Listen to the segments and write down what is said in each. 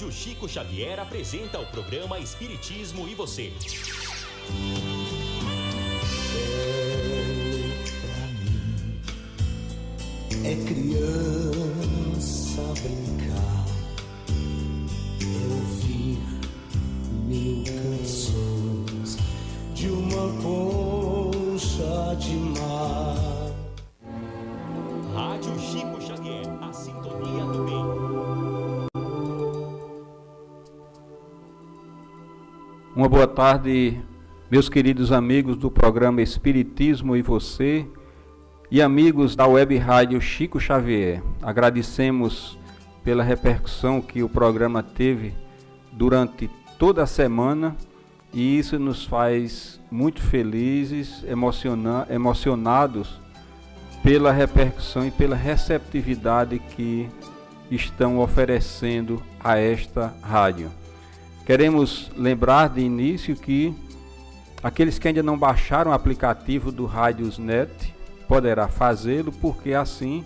Rádio Chico Xavier apresenta o programa Espiritismo e Você. Pra mim é criança brincar, é ouvir 1000 canções de uma concha de mar. Rádio Chico Xavier, a sintonia do bem. Uma boa tarde, meus queridos amigos do programa Espiritismo e Você e amigos da Web Rádio Chico Xavier. Agradecemos pela repercussão que o programa teve durante toda a semana e isso nos faz muito felizes, emocionados pela repercussão e pela receptividade que estão oferecendo a esta rádio. Queremos lembrar de início que aqueles que ainda não baixaram o aplicativo do Radiosnet poderá fazê-lo, porque assim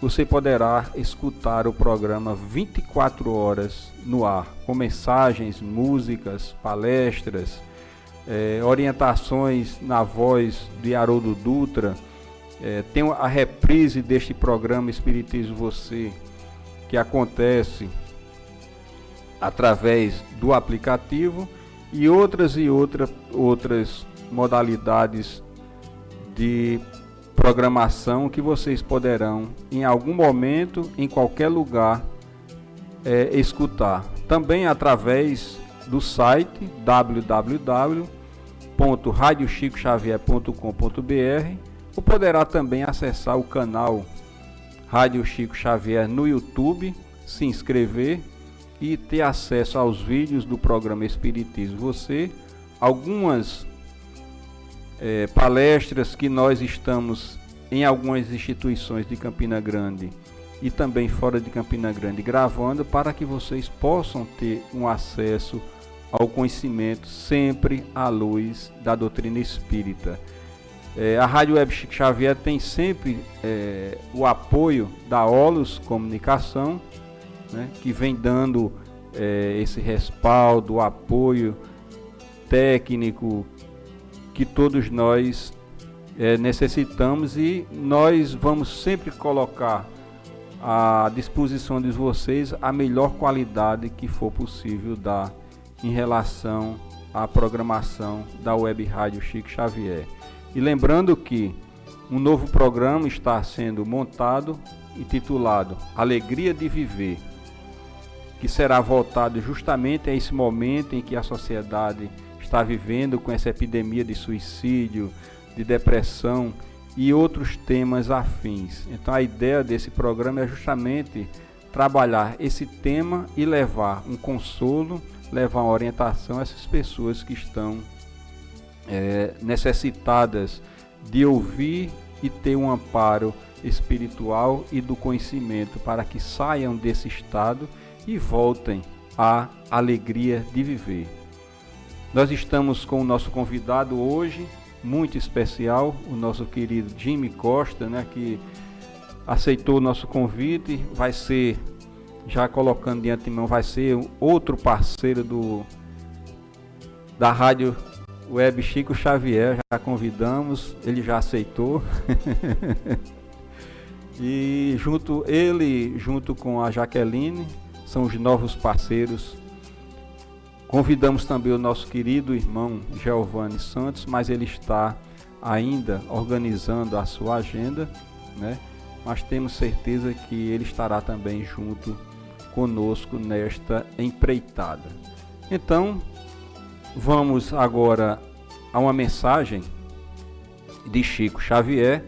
você poderá escutar o programa 24 horas no ar, com mensagens, músicas, palestras, orientações na voz de Haroldo Dutra. Tem a reprise deste programa Espiritismo Você, que acontece através do aplicativo e outras modalidades de programação que vocês poderão em algum momento, em qualquer lugar, escutar. Também através do site www.radiochicoxavier.com.br ou poderá também acessar o canal Rádio Chico Xavier no YouTube, se inscrever e ter acesso aos vídeos do programa Espiritismo Você, algumas palestras que nós estamos em algumas instituições de Campina Grande e também fora de Campina Grande gravando, para que vocês possam ter um acesso ao conhecimento sempre à luz da doutrina espírita. A Rádio Web Chico Xavier tem sempre o apoio da Olus Comunicação, né, que vem dando esse respaldo, o apoio técnico que todos nós necessitamos, e nós vamos sempre colocar à disposição de vocês a melhor qualidade que for possível dar em relação à programação da Web Rádio Chico Xavier. E lembrando que um novo programa está sendo montado, intitulado Alegria de Viver, que será voltado justamente a esse momento em que a sociedade está vivendo com essa epidemia de suicídio, de depressão e outros temas afins. Então a ideia desse programa é justamente trabalhar esse tema e levar um consolo, levar uma orientação a essas pessoas que estão necessitadas de ouvir e ter um amparo espiritual e do conhecimento, para que saiam desse estado e voltem à alegria de viver. Nós estamos com o nosso convidado hoje, muito especial, o nosso querido Jimmy Costa, né, que aceitou o nosso convite, vai ser, já colocando de antemão, vai ser outro parceiro da Rádio Web Chico Xavier, já convidamos, ele já aceitou. E junto com a Jaqueline, são os novos parceiros. Convidamos também o nosso querido irmão Giovanni Santos, mas ele está ainda organizando a sua agenda, né? Mas temos certeza que ele estará também junto conosco nesta empreitada. Então, vamos agora a uma mensagem de Chico Xavier,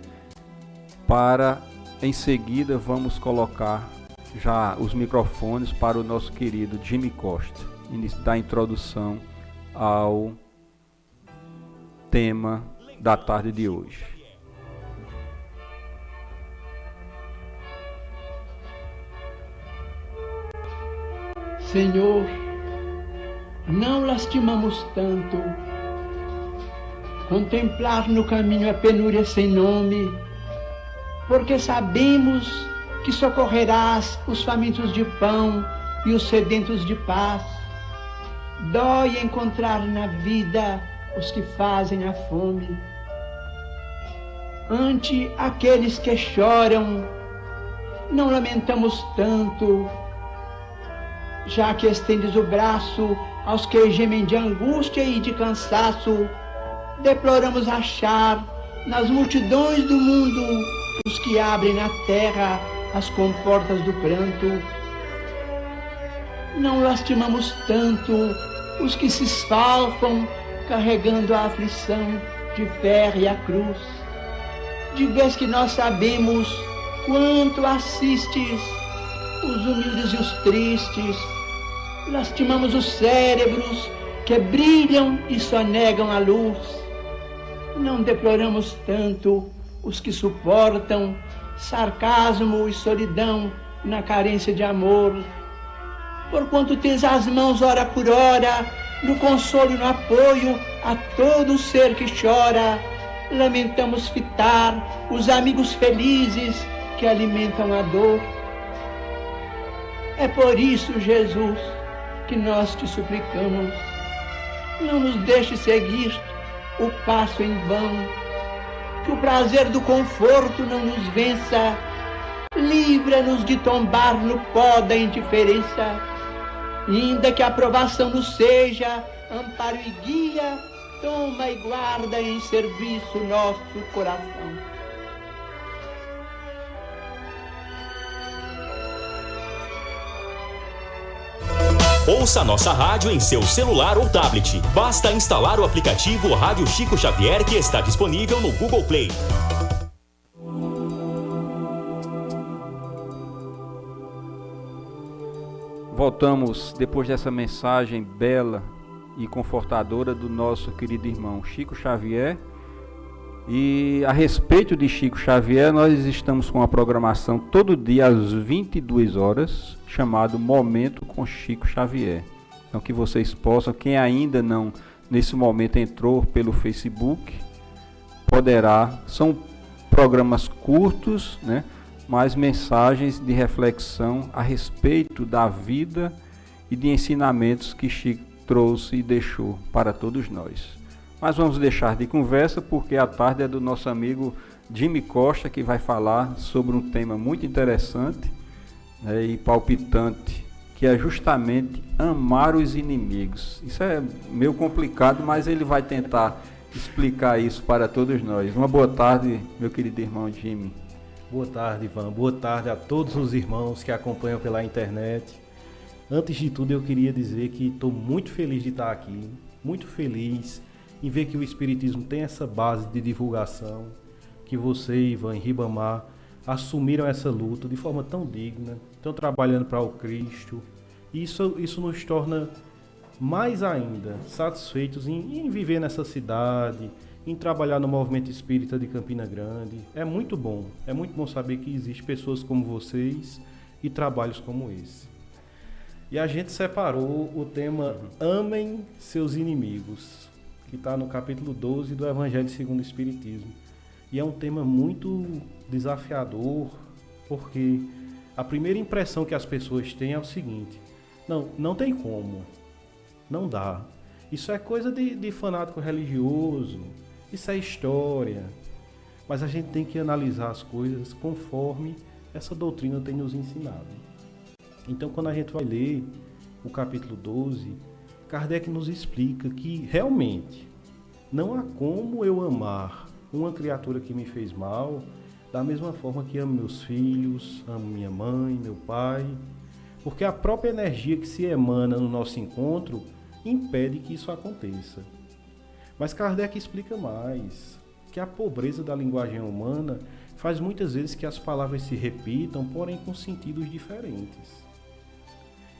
para em seguida vamos colocar já os microfones para o nosso querido Jimmy Costa, da introdução ao tema da tarde de hoje. Senhor, não lastimamos tanto. Contemplar no caminho a penúria sem nome, porque sabemos que socorrerás os famintos de pão e os sedentos de paz. Dói encontrar na vida os que fazem a fome. Ante aqueles que choram, não lamentamos tanto, já que estendes o braço aos que gemem de angústia e de cansaço. Deploramos achar nas multidões do mundo os que abrem na terra as comportas do pranto. Não lastimamos tanto os que se esfalfam carregando a aflição de ferro e a cruz. De vez que nós sabemos quanto assistes os humildes e os tristes, lastimamos os cérebros que brilham e só negam a luz. Não deploramos tanto os que suportam sarcasmo e solidão na carência de amor. Porquanto tens as mãos hora por hora no consolo e no apoio a todo ser que chora, lamentamos fitar os amigos felizes que alimentam a dor. É por isso, Jesus, que nós te suplicamos, não nos deixe seguir o passo em vão, que o prazer do conforto não nos vença, livra-nos de tombar no pó da indiferença, ainda que a aprovação nos seja amparo e guia, toma e guarda em serviço nosso coração. Ouça nossa rádio em seu celular ou tablet. Basta instalar o aplicativo Rádio Chico Xavier, que está disponível no Google Play. Voltamos depois dessa mensagem bela e confortadora do nosso querido irmão Chico Xavier. E a respeito de Chico Xavier, nós estamos com uma programação todo dia às 22 horas, chamado Momento com Chico Xavier. Então que vocês possam, quem ainda não nesse momento entrou pelo Facebook, poderá, são programas curtos, né, mas mensagens de reflexão a respeito da vida e de ensinamentos que Chico trouxe e deixou para todos nós. Mas vamos deixar de conversa, porque a tarde é do nosso amigo Jimmy Costa, que vai falar sobre um tema muito interessante, né, e palpitante, que é justamente amar os inimigos. Isso é meio complicado, mas ele vai tentar explicar isso para todos nós. Uma boa tarde, meu querido irmão Jimmy. Boa tarde, Ivan. Boa tarde a todos os irmãos que acompanham pela internet. Antes de tudo, eu queria dizer que estou muito feliz de estar aqui, muito feliz em ver que o Espiritismo tem essa base de divulgação, que você, Ivan e Ribamar, assumiram essa luta de forma tão digna, estão trabalhando para o Cristo. Isso nos torna mais ainda satisfeitos em viver nessa cidade, em trabalhar no movimento espírita de Campina Grande. É muito bom saber que existem pessoas como vocês e trabalhos como esse. E a gente separou o tema Amem seus inimigos, que está no capítulo 12 do Evangelho segundo o Espiritismo. E é um tema muito desafiador, porque a primeira impressão que as pessoas têm é o seguinte: não tem como, não dá. Isso é coisa de fanático religioso, isso é história. Mas a gente tem que analisar as coisas conforme essa doutrina tem nos ensinado. Então, quando a gente vai ler o capítulo 12, Kardec nos explica que realmente não há como eu amar uma criatura que me fez mal da mesma forma que amo meus filhos, amo minha mãe, meu pai, porque a própria energia que se emana no nosso encontro impede que isso aconteça. Mas Kardec explica mais, que a pobreza da linguagem humana faz muitas vezes que as palavras se repitam, porém com sentidos diferentes.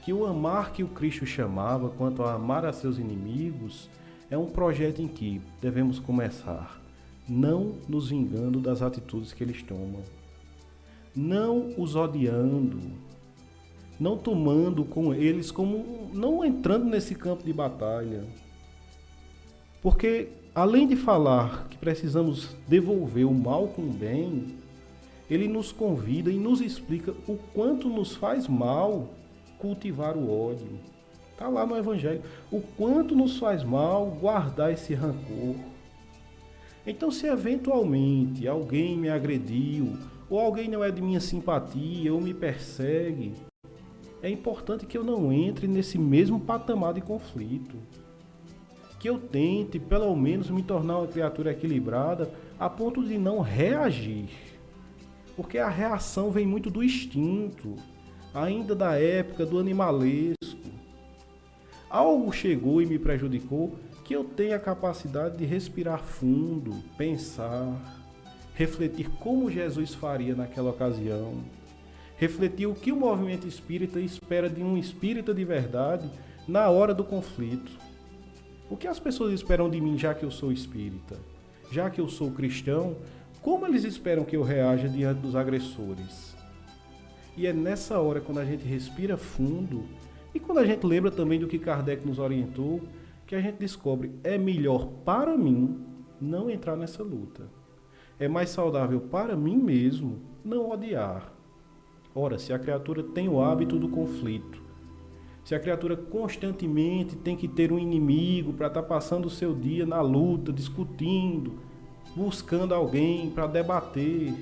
Que o amar que o Cristo chamava quanto a amar a seus inimigos é um projeto em que devemos começar não nos vingando das atitudes que eles tomam, não os odiando, não tomando com eles como, não entrando nesse campo de batalha. Porque além de falar que precisamos devolver o mal com o bem, ele nos convida e nos explica o quanto nos faz mal cultivar o ódio. Está lá no Evangelho. O quanto nos faz mal guardar esse rancor. Então, se eventualmente alguém me agrediu, ou alguém não é de minha simpatia, ou me persegue, é importante que eu não entre nesse mesmo patamar de conflito. Que eu tente, pelo menos, me tornar uma criatura equilibrada a ponto de não reagir. Porque a reação vem muito do instinto, ainda da época do animalesco. Algo chegou e me prejudicou, que eu tenha a capacidade de respirar fundo, pensar, refletir como Jesus faria naquela ocasião, refletir o que o movimento espírita espera de um espírita de verdade na hora do conflito. O que as pessoas esperam de mim, já que eu sou espírita? Já que eu sou cristão, como eles esperam que eu reaja diante dos agressores? E é nessa hora, quando a gente respira fundo, e quando a gente lembra também do que Kardec nos orientou, que a gente descobre, é melhor para mim não entrar nessa luta. É mais saudável para mim mesmo não odiar. Ora, se a criatura tem o hábito do conflito, se a criatura constantemente tem que ter um inimigo para estar passando o seu dia na luta, discutindo, buscando alguém para debater,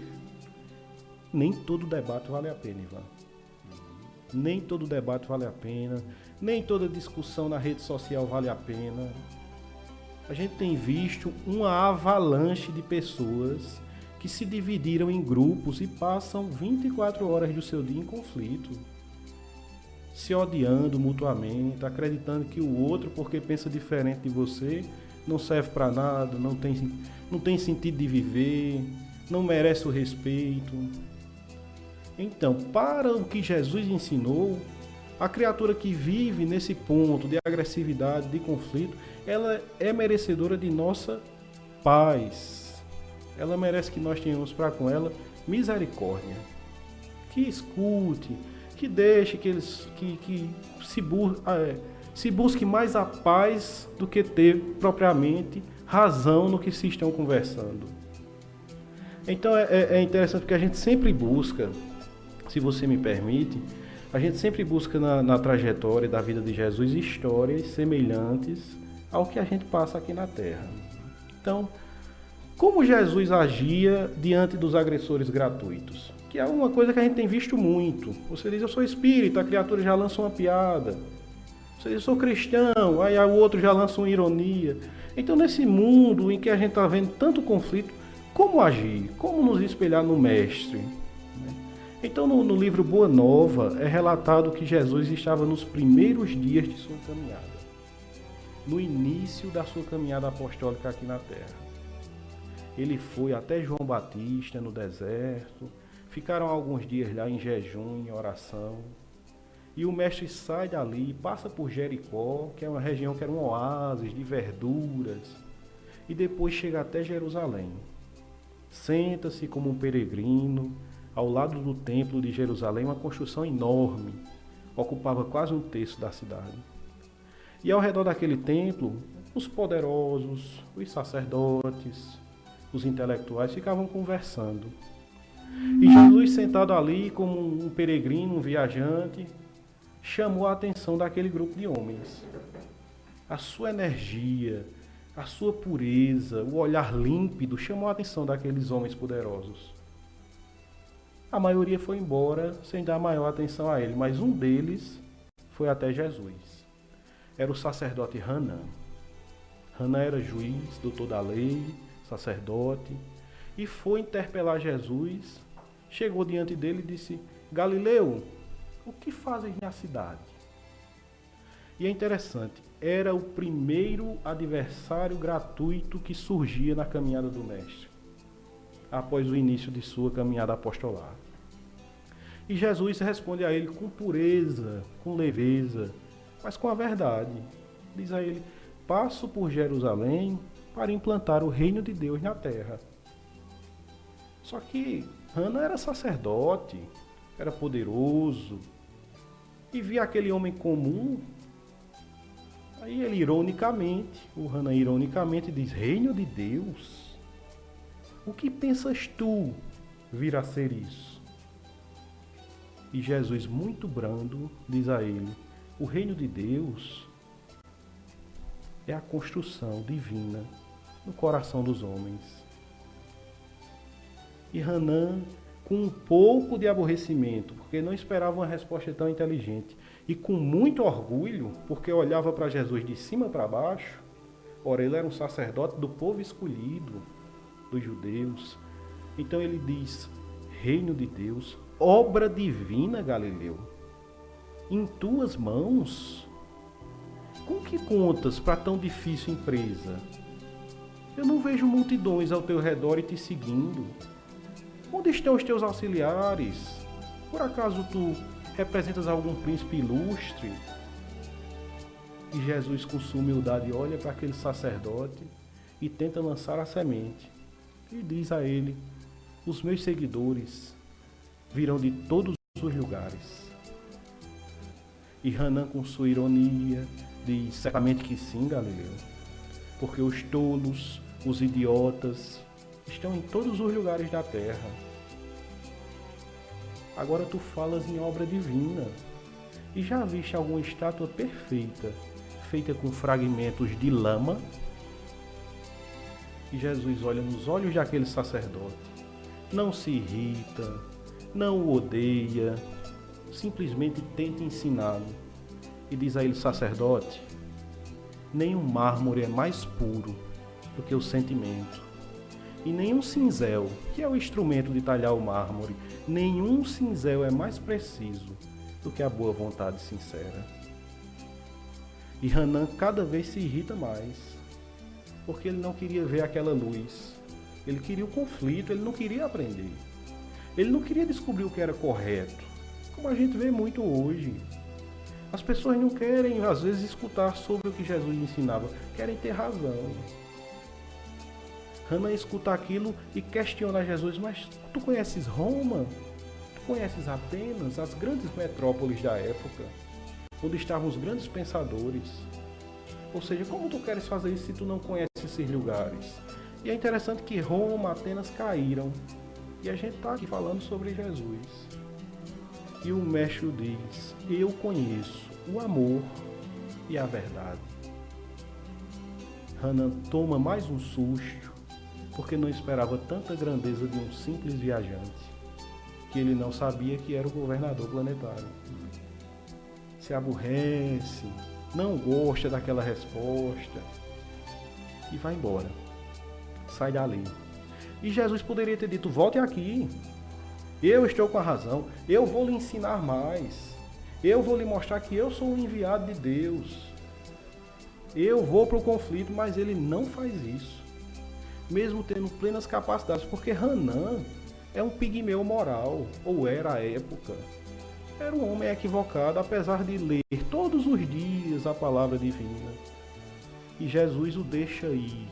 nem todo debate vale a pena, Ivan. Nem todo debate vale a pena, nem toda discussão na rede social vale a pena. A gente tem visto uma avalanche de pessoas que se dividiram em grupos e passam 24 horas do seu dia em conflito, se odiando mutuamente, acreditando que o outro, porque pensa diferente de você, não serve para nada, não tem sentido de viver, não merece o respeito. Então, para o que Jesus ensinou, a criatura que vive nesse ponto de agressividade, de conflito, ela é merecedora de nossa paz. Ela merece que nós tenhamos para com ela misericórdia. Que escute, que deixe que se busque mais a paz do que ter propriamente razão no que se estão conversando. Então é interessante porque a gente sempre busca, se você me permite, a gente sempre busca na trajetória da vida de Jesus histórias semelhantes ao que a gente passa aqui na Terra. Então, como Jesus agia diante dos agressores gratuitos? Que é uma coisa que a gente tem visto muito. Você diz, eu sou espírita, a criatura já lança uma piada. Você diz, eu sou cristão, aí o outro já lança uma ironia. Então, nesse mundo em que a gente está vendo tanto conflito, como agir? Como nos espelhar no Mestre? Então, no livro Boa Nova, é relatado que Jesus estava nos primeiros dias de sua caminhada, no início da sua caminhada apostólica aqui na Terra. Ele foi até João Batista, no deserto, ficaram alguns dias lá em jejum, em oração, e o Mestre sai dali, passa por Jericó, que é uma região que era um oásis de verduras, e depois chega até Jerusalém. Senta-se como um peregrino, ao lado do templo de Jerusalém, uma construção enorme, ocupava quase um terço da cidade. E ao redor daquele templo, os poderosos, os sacerdotes, os intelectuais ficavam conversando. E Jesus, sentado ali como um peregrino, um viajante, chamou a atenção daquele grupo de homens. A sua energia, a sua pureza, o olhar límpido chamou a atenção daqueles homens poderosos. A maioria foi embora sem dar maior atenção a ele, mas um deles foi até Jesus. Era o sacerdote Hanã. Hanã era juiz, doutor da lei, sacerdote, e foi interpelar Jesus. Chegou diante dele e disse, Galileu, o que fazes na cidade? E é interessante, era o primeiro adversário gratuito que surgia na caminhada do Mestre, após o início de sua caminhada apostolar. E Jesus responde a ele com pureza, com leveza, mas com a verdade. Diz a ele, passo por Jerusalém para implantar o reino de Deus na terra. Só que Hanã era sacerdote, era poderoso, e via aquele homem comum. Aí ele ironicamente, o Hanã ironicamente diz, reino de Deus? O que pensas tu vir a ser isso? E Jesus, muito brando, diz a ele: o reino de Deus é a construção divina no coração dos homens. E Hanã, com um pouco de aborrecimento, porque não esperava uma resposta tão inteligente, e com muito orgulho, porque olhava para Jesus de cima para baixo, ora, ele era um sacerdote do povo escolhido, dos judeus. Então ele diz: reino de Deus, obra divina, Galileu, em tuas mãos? Com que contas para tão difícil empresa? Eu não vejo multidões ao teu redor e te seguindo. Onde estão os teus auxiliares? Por acaso tu representas algum príncipe ilustre? E Jesus, com sua humildade, olha para aquele sacerdote e tenta lançar a semente. E diz a ele: os meus seguidores virão de todos os lugares. E Hanã, com sua ironia, diz: certamente que sim, Galileu, porque os tolos, os idiotas, estão em todos os lugares da terra. Agora tu falas em obra divina. E já viste alguma estátua perfeita, feita com fragmentos de lama? E Jesus olha nos olhos daquele sacerdote, não se irrita, não o odeia, simplesmente tenta ensiná-lo. E diz a ele: sacerdote, nenhum mármore é mais puro do que o sentimento. E nenhum cinzel, que é o instrumento de talhar o mármore, nenhum cinzel é mais preciso do que a boa vontade sincera. E Hanã cada vez se irrita mais, porque ele não queria ver aquela luz. Ele queria o conflito, ele não queria aprender. Ele não queria descobrir o que era correto, como a gente vê muito hoje. As pessoas não querem, às vezes, escutar sobre o que Jesus ensinava, querem ter razão. Hanã escuta aquilo e questiona Jesus: mas tu conheces Roma? Tu conheces Atenas, as grandes metrópoles da época, onde estavam os grandes pensadores? Ou seja, como tu queres fazer isso se tu não conheces esses lugares? E é interessante que Roma, Atenas caíram. E a gente está aqui falando sobre Jesus. E o mestre diz: eu conheço o amor e a verdade. Hanã toma mais um susto, porque não esperava tanta grandeza de um simples viajante, que ele não sabia que era o governador planetário. Se aborrece, não gosta daquela resposta e vai embora. Sai dali. E Jesus poderia ter dito: volte aqui, eu estou com a razão, eu vou lhe ensinar mais, eu vou lhe mostrar que eu sou o enviado de Deus, eu vou para o conflito. Mas ele não faz isso, mesmo tendo plenas capacidades, porque Hanã é um pigmeu moral, ou era à época. Era um homem equivocado, apesar de ler todos os dias a palavra divina. E Jesus o deixa ir.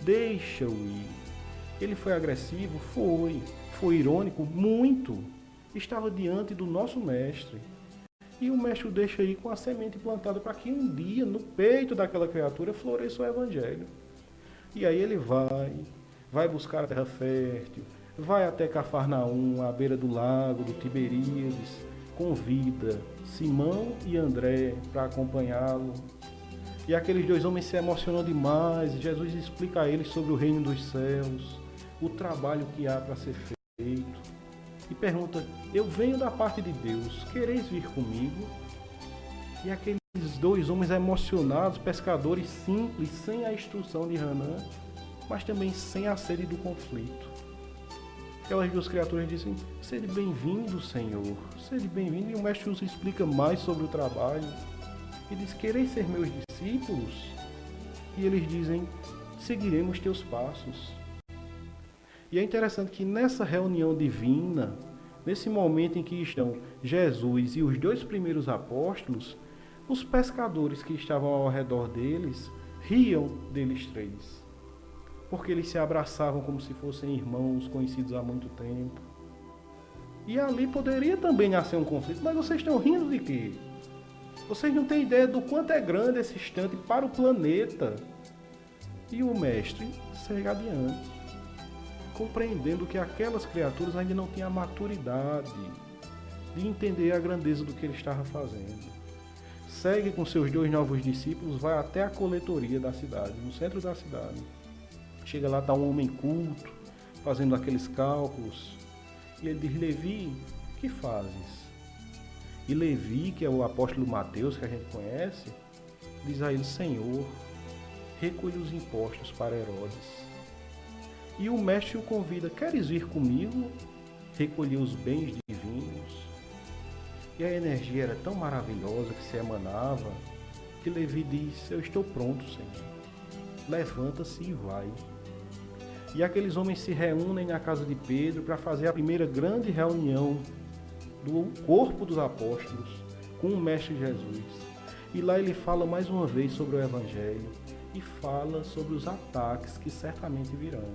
Deixa-o ir. Ele foi agressivo? Foi. Foi irônico? Muito. Estava diante do nosso mestre. E o mestre o deixa ir com a semente plantada para que um dia, no peito daquela criatura, floresça o evangelho. E aí ele vai buscar a terra fértil, vai até Cafarnaum, à beira do lago do Tiberíades, convida Simão e André para acompanhá-lo. E aqueles dois homens se emocionam demais. Jesus explica a eles sobre o reino dos céus, o trabalho que há para ser feito. E pergunta: eu venho da parte de Deus, quereis vir comigo? E aqueles dois homens emocionados, pescadores simples, sem a instrução de Hanã, mas também sem a sede do conflito. Aquelas duas criaturas dizem: sede bem-vindo, Senhor, sede bem-vindo. E o mestre nos explica mais sobre o trabalho. E diz: quereis ser meus discípulos? E eles dizem: seguiremos teus passos. E é interessante que nessa reunião divina, nesse momento em que estão Jesus e os dois primeiros apóstolos, os pescadores que estavam ao redor deles riam deles três, porque eles se abraçavam como se fossem irmãos conhecidos há muito tempo. E ali poderia também nascer um conflito. Mas vocês estão rindo de quê? Vocês não têm ideia do quanto é grande esse instante para o planeta. E o mestre segue adiante, compreendendo que aquelas criaturas ainda não tinham a maturidade de entender a grandeza do que ele estava fazendo. Segue com seus 2 novos discípulos, vai até a coletoria da cidade, no centro da cidade. Chega lá, está um homem culto, fazendo aqueles cálculos. E ele diz: Levi, o que fazes? E Levi, que é o apóstolo Mateus, que a gente conhece, diz a ele: Senhor, recolhe os impostos para Herodes. E o mestre o convida: queres vir comigo recolher os bens divinos? E a energia era tão maravilhosa que se emanava, que Levi diz: eu estou pronto, Senhor. Levanta-se e vai. E aqueles homens se reúnem na casa de Pedro para fazer a primeira grande reunião do corpo dos apóstolos com o Mestre Jesus. E lá ele fala mais uma vez sobre o Evangelho e fala sobre os ataques que certamente virão,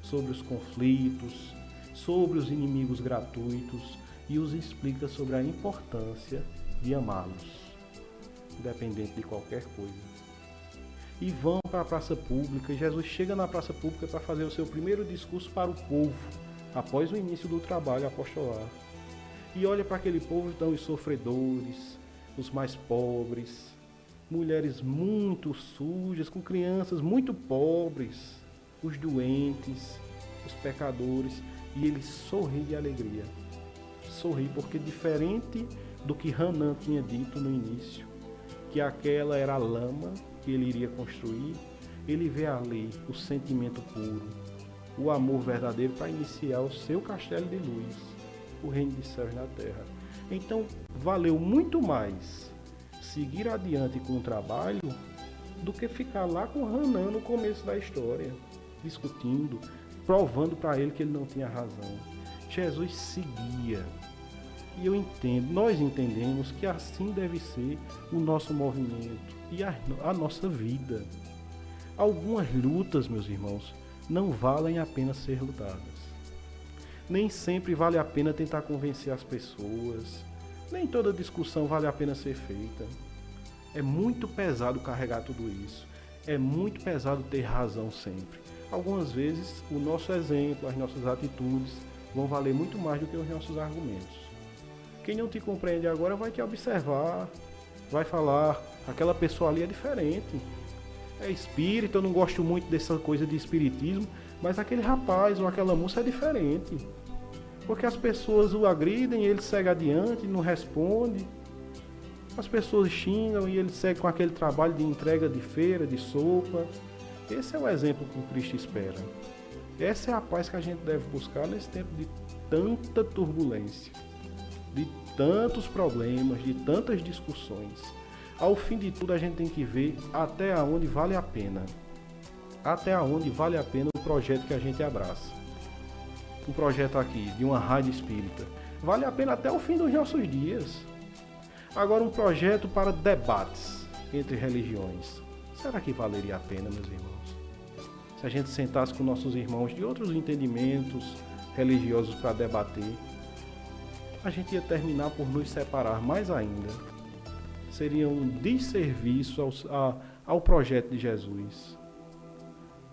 sobre os conflitos, sobre os inimigos gratuitos, e os explica sobre a importância de amá-los, independente de qualquer coisa. E vão para a praça pública, e Jesus chega na praça pública para fazer o seu primeiro discurso para o povo, após o início do trabalho apostolar. E olha para aquele povo, então, os sofredores, os mais pobres, mulheres muito sujas, com crianças muito pobres, os doentes, os pecadores, e ele sorri de alegria. Sorri porque, diferente do que Hanã tinha dito no início, que aquela era a lama que ele iria construir, ele vê ali o sentimento puro, o amor verdadeiro para iniciar o seu castelo de luz, o reino de céus na terra. Então, valeu muito mais seguir adiante com o trabalho do que ficar lá com Hanã no começo da história, discutindo, provando para ele que ele não tinha razão. Jesus seguia. E eu entendo, nós entendemos que assim deve ser o nosso movimento e a nossa vida. Algumas lutas, meus irmãos, não valem a pena ser lutadas. Nem sempre vale a pena tentar convencer as pessoas. Nem toda discussão vale a pena ser feita. É muito pesado carregar tudo isso. É muito pesado ter razão sempre. Algumas vezes o nosso exemplo, as nossas atitudes vão valer muito mais do que os nossos argumentos. Quem não te compreende agora vai te observar, vai falar: aquela pessoa ali é diferente, é espírita, eu não gosto muito dessa coisa de espiritismo, mas aquele rapaz ou aquela moça é diferente. Porque as pessoas o agridem e ele segue adiante, não responde. As pessoas xingam e ele segue com aquele trabalho de entrega de feira, de sopa. Esse é o exemplo que o Cristo espera. Essa é a paz que a gente deve buscar nesse tempo de tanta turbulência, de tantos problemas, de tantas discussões. Ao fim de tudo, a gente tem que ver até onde vale a pena. Até onde vale a pena o projeto que a gente abraça. Um projeto aqui, de uma rádio espírita, vale a pena até o fim dos nossos dias. Agora, um projeto para debates entre religiões, será que valeria a pena, meus irmãos? Se a gente sentasse com nossos irmãos de outros entendimentos religiosos para debater, a gente ia terminar por nos separar mais ainda. Seria um desserviço ao projeto de Jesus.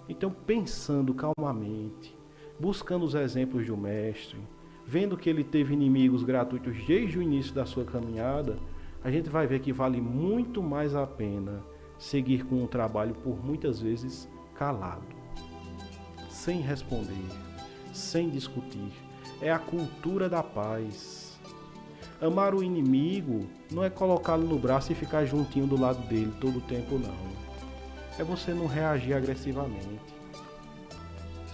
Então, pensando calmamente, buscando os exemplos do Mestre, vendo que ele teve inimigos gratuitos desde o início da sua caminhada, a gente vai ver que vale muito mais a pena seguir com um trabalho por muitas vezes calado, sem responder, sem discutir. É a cultura da paz. Amar o inimigo não é colocá-lo no braço e ficar juntinho do lado dele todo o tempo, não. É você não reagir agressivamente.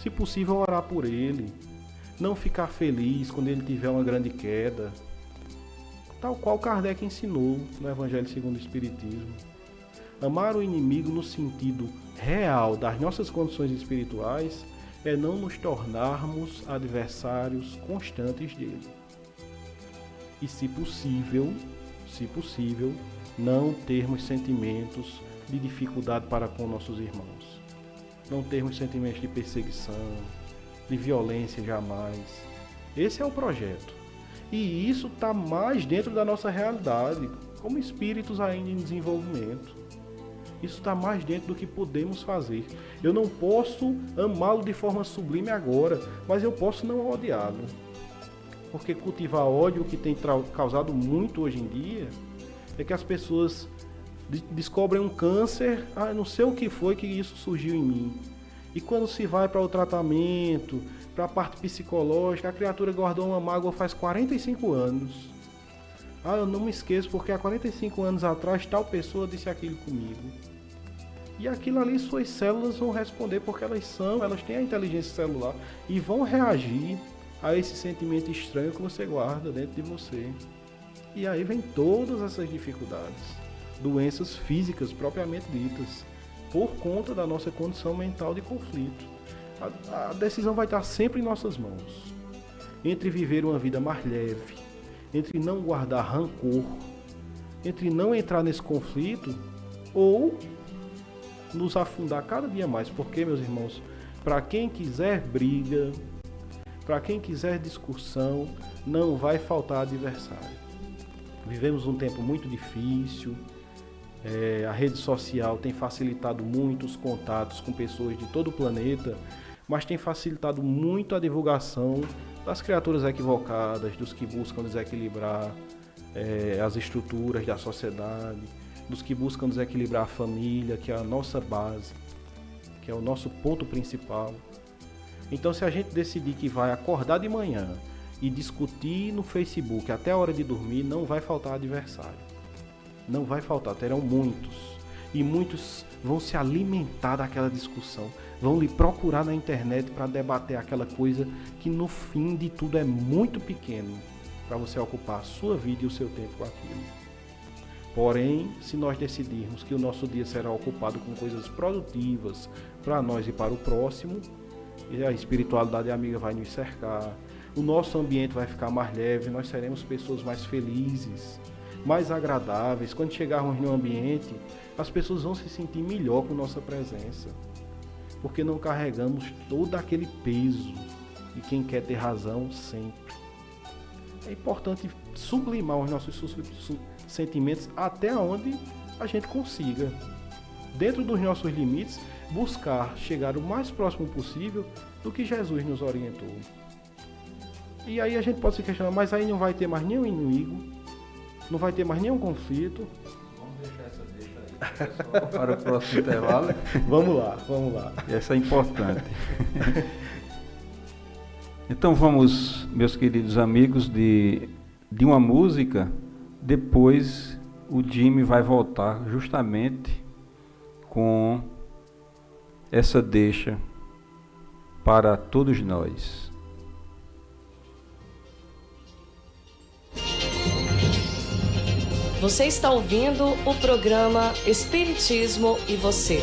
Se possível, orar por ele. Não ficar feliz quando ele tiver uma grande queda. Tal qual Kardec ensinou no Evangelho segundo o Espiritismo. Amar o inimigo no sentido real das nossas condições espirituais é não nos tornarmos adversários constantes dele. E se possível, não termos sentimentos de dificuldade para com nossos irmãos. Não termos sentimentos de perseguição, de violência jamais. Esse é o projeto. E isso está mais dentro da nossa realidade, como espíritos ainda em desenvolvimento. Isso está mais dentro do que podemos fazer. Eu não posso amá-lo de forma sublime agora, mas eu posso não odiá-lo. porque cultivar ódio, o que tem causado muito hoje em dia, é que as pessoas descobrem um câncer, não sei o que foi que isso surgiu em mim. E quando se vai para o tratamento, para a parte psicológica, a criatura guardou uma mágoa faz 45 anos. Eu não me esqueço porque há 45 anos atrás tal pessoa disse aquilo comigo. E aquilo ali suas células vão responder porque elas têm a inteligência celular e vão reagir a esse sentimento estranho que você guarda dentro de você. E aí vem todas essas dificuldades, doenças físicas propriamente ditas, por conta da nossa condição mental de conflito. A decisão vai estar sempre em nossas mãos. Entre viver uma vida mais leve, entre não guardar rancor, entre não entrar nesse conflito ou nos afundar cada dia mais. Porque, meus irmãos, para quem quiser briga, para quem quiser discussão, não vai faltar adversário. Vivemos um tempo muito difícil. A rede social tem facilitado muito os contatos com pessoas de todo o planeta, mas tem facilitado muito a divulgação das criaturas equivocadas, dos que buscam desequilibrar as estruturas da sociedade, dos que buscam desequilibrar a família, que é a nossa base, que é o nosso ponto principal. Então, se a gente decidir que vai acordar de manhã e discutir no Facebook até a hora de dormir, não vai faltar adversário. Não vai faltar, terão muitos. E muitos vão se alimentar daquela discussão, vão lhe procurar na internet para debater aquela coisa que no fim de tudo é muito pequeno para você ocupar a sua vida e o seu tempo com aquilo. Porém, se nós decidirmos que o nosso dia será ocupado com coisas produtivas para nós e para o próximo, e a espiritualidade amiga vai nos cercar, o nosso ambiente vai ficar mais leve, nós seremos pessoas mais felizes, mais agradáveis. Quando chegarmos no ambiente, as pessoas vão se sentir melhor com nossa presença, porque não carregamos todo aquele peso de quem quer ter razão sempre. É importante sublimar os nossos sentimentos até onde a gente consiga, dentro dos nossos limites, buscar chegar o mais próximo possível do que Jesus nos orientou. E aí a gente pode se questionar, mas aí não vai ter mais nenhum inimigo, não vai ter mais nenhum conflito. Vamos deixar essa deixa aí, pessoal, para o próximo intervalo. Vamos lá. Essa é importante. Então vamos, meus queridos amigos, de uma música. Depois o Jimmy vai voltar justamente com essa deixa para todos nós. Você está ouvindo o programa Espiritismo e Você.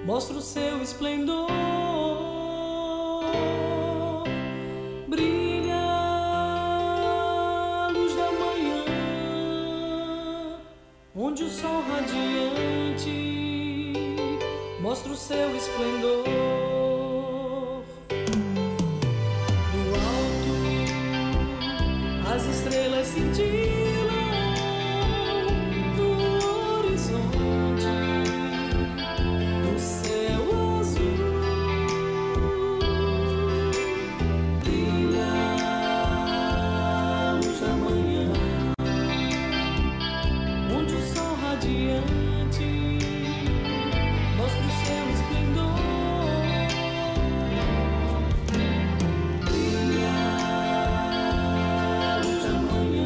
Mostra o seu esplendor, brilha a luz da manhã, onde o sol radiante mostra o seu esplendor. No alto, as estrelas cintilam. Manhã.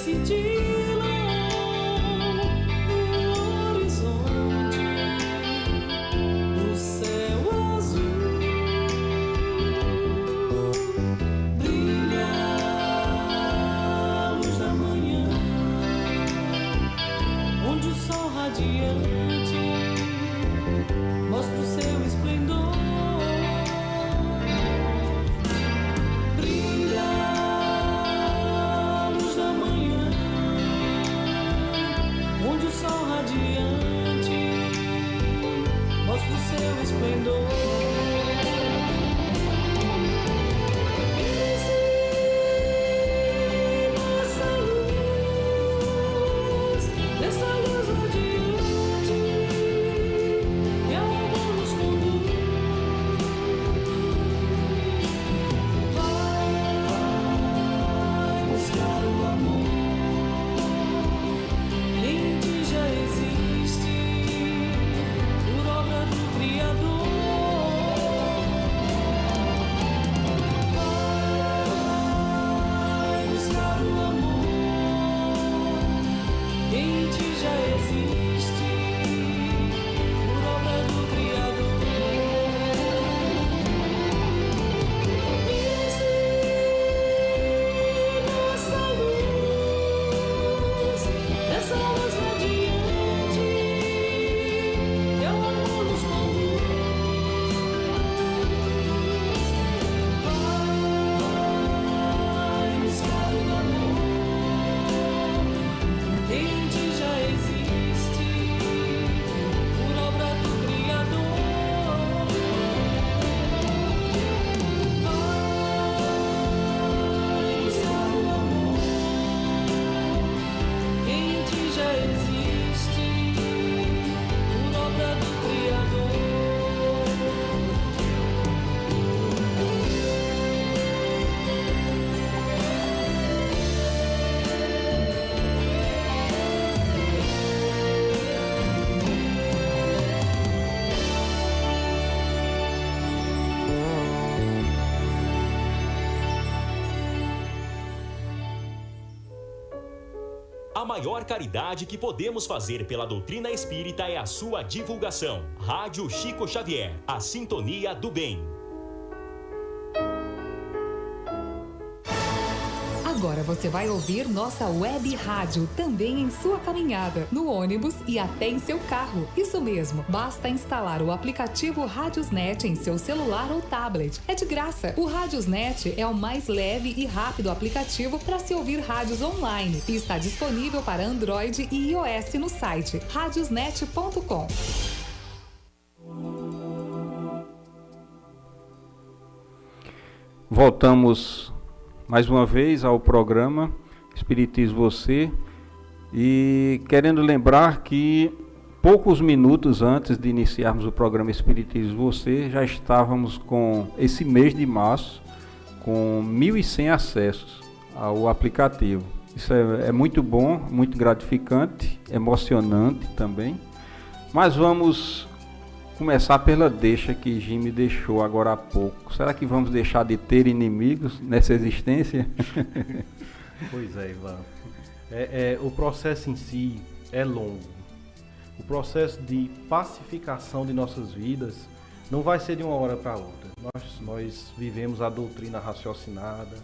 cintilam no horizonte do céu azul. Brilha a luz da manhã, onde o sol radiante mostra o seu esplendor. Mostra o seu esplendor. Essa luz radiante é o amor nos conduz. Vai buscar o amor em ti já existe. A maior caridade que podemos fazer pela doutrina espírita é a sua divulgação. Rádio Chico Xavier, a sintonia do bem. Agora você vai ouvir nossa web rádio também em sua caminhada, no ônibus e até em seu carro. Isso mesmo, basta instalar o aplicativo Radiosnet em seu celular ou tablet. É de graça. O Radiosnet é o mais leve e rápido aplicativo para se ouvir rádios online e está disponível para Android e iOS no site radiosnet.com. Voltamos mais uma vez ao programa Espiritismo Você, e querendo lembrar que poucos minutos antes de iniciarmos o programa Espiritismo Você, já estávamos com esse mês de março com 1.100 acessos ao aplicativo. Isso é muito bom, muito gratificante, emocionante também. Mas vamos começar pela deixa que Jim me deixou agora há pouco. Será que vamos deixar de ter inimigos nessa existência? Pois é, Ivan. O processo em si é longo. O processo de pacificação de nossas vidas não vai ser de uma hora para outra. Nós vivemos a doutrina raciocinada,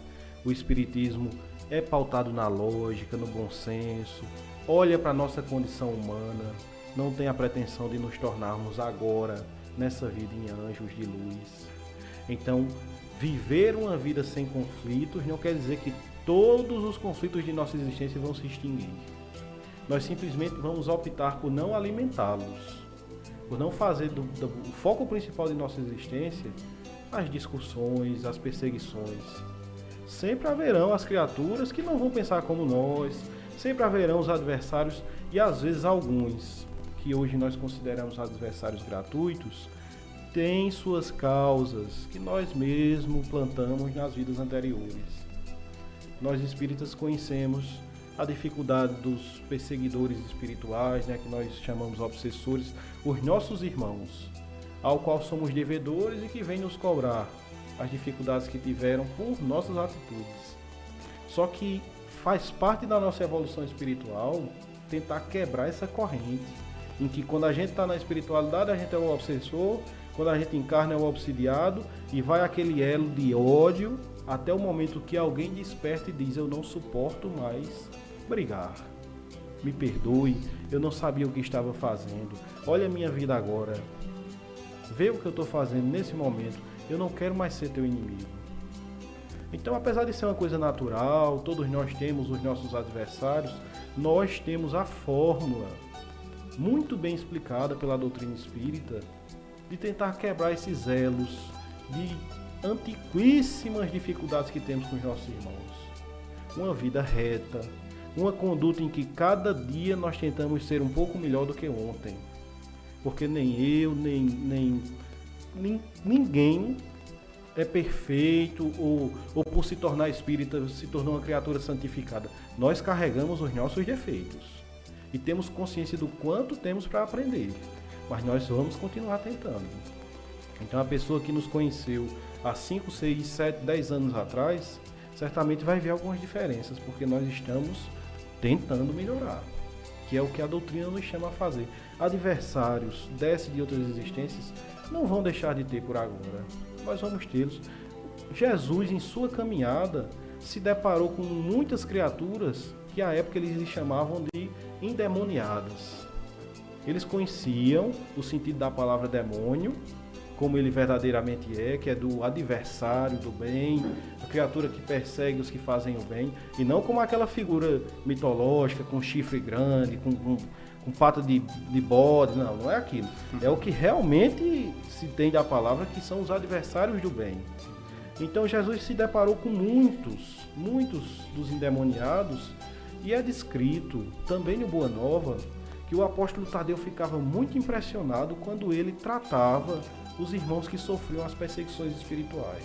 o espiritismo é pautado na lógica, no bom senso, olha para a nossa condição humana, não tem a pretensão de nos tornarmos agora, nessa vida, em anjos de luz. Então, viver uma vida sem conflitos não quer dizer que todos os conflitos de nossa existência vão se extinguir. Nós simplesmente vamos optar por não alimentá-los, por não fazer o foco principal de nossa existência as discussões, as perseguições. Sempre haverão as criaturas que não vão pensar como nós, sempre haverão os adversários, e às vezes alguns que hoje nós consideramos adversários gratuitos, têm suas causas que nós mesmos plantamos nas vidas anteriores. Nós espíritas conhecemos a dificuldade dos perseguidores espirituais, que nós chamamos obsessores, os nossos irmãos, ao qual somos devedores e que vêm nos cobrar as dificuldades que tiveram por nossas atitudes. Só que faz parte da nossa evolução espiritual tentar quebrar essa corrente, em que quando a gente está na espiritualidade, a gente é o obsessor, quando a gente encarna é o obsidiado, e vai aquele elo de ódio até o momento que alguém desperta e diz: eu não suporto mais brigar. Me perdoe, eu não sabia o que estava fazendo. Olha a minha vida agora. Vê o que eu estou fazendo nesse momento. Eu não quero mais ser teu inimigo. Então, apesar de ser uma coisa natural, todos nós temos os nossos adversários, nós temos a fórmula, muito bem explicada pela doutrina espírita, de tentar quebrar esses elos de antiquíssimas dificuldades que temos com os nossos irmãos. Uma vida reta, uma conduta em que cada dia nós tentamos ser um pouco melhor do que ontem. Porque nem eu, nem ninguém é perfeito ou por se tornar espírita se tornou uma criatura santificada. Nós carregamos os nossos defeitos e temos consciência do quanto temos para aprender, mas nós vamos continuar tentando. Então a pessoa que nos conheceu há 5, 6, 7, 10 anos atrás certamente vai ver algumas diferenças, porque nós estamos tentando melhorar, que é o que a doutrina nos chama a fazer. Adversários de outras existências não vão deixar de ter por agora. Nós vamos tê-los. Jesus, em sua caminhada, se deparou com muitas criaturas que à época eles chamavam de endemoniadas. Eles conheciam o sentido da palavra demônio, como ele verdadeiramente é, que é do adversário do bem, a criatura que persegue os que fazem o bem, e não como aquela figura mitológica com chifre grande, com pata de bode. Não é aquilo. É o que realmente se tem da palavra, que são os adversários do bem. Então Jesus se deparou com muitos dos endemoniados, e é descrito também no Boa Nova que o apóstolo Tadeu ficava muito impressionado quando ele tratava os irmãos que sofriam as perseguições espirituais.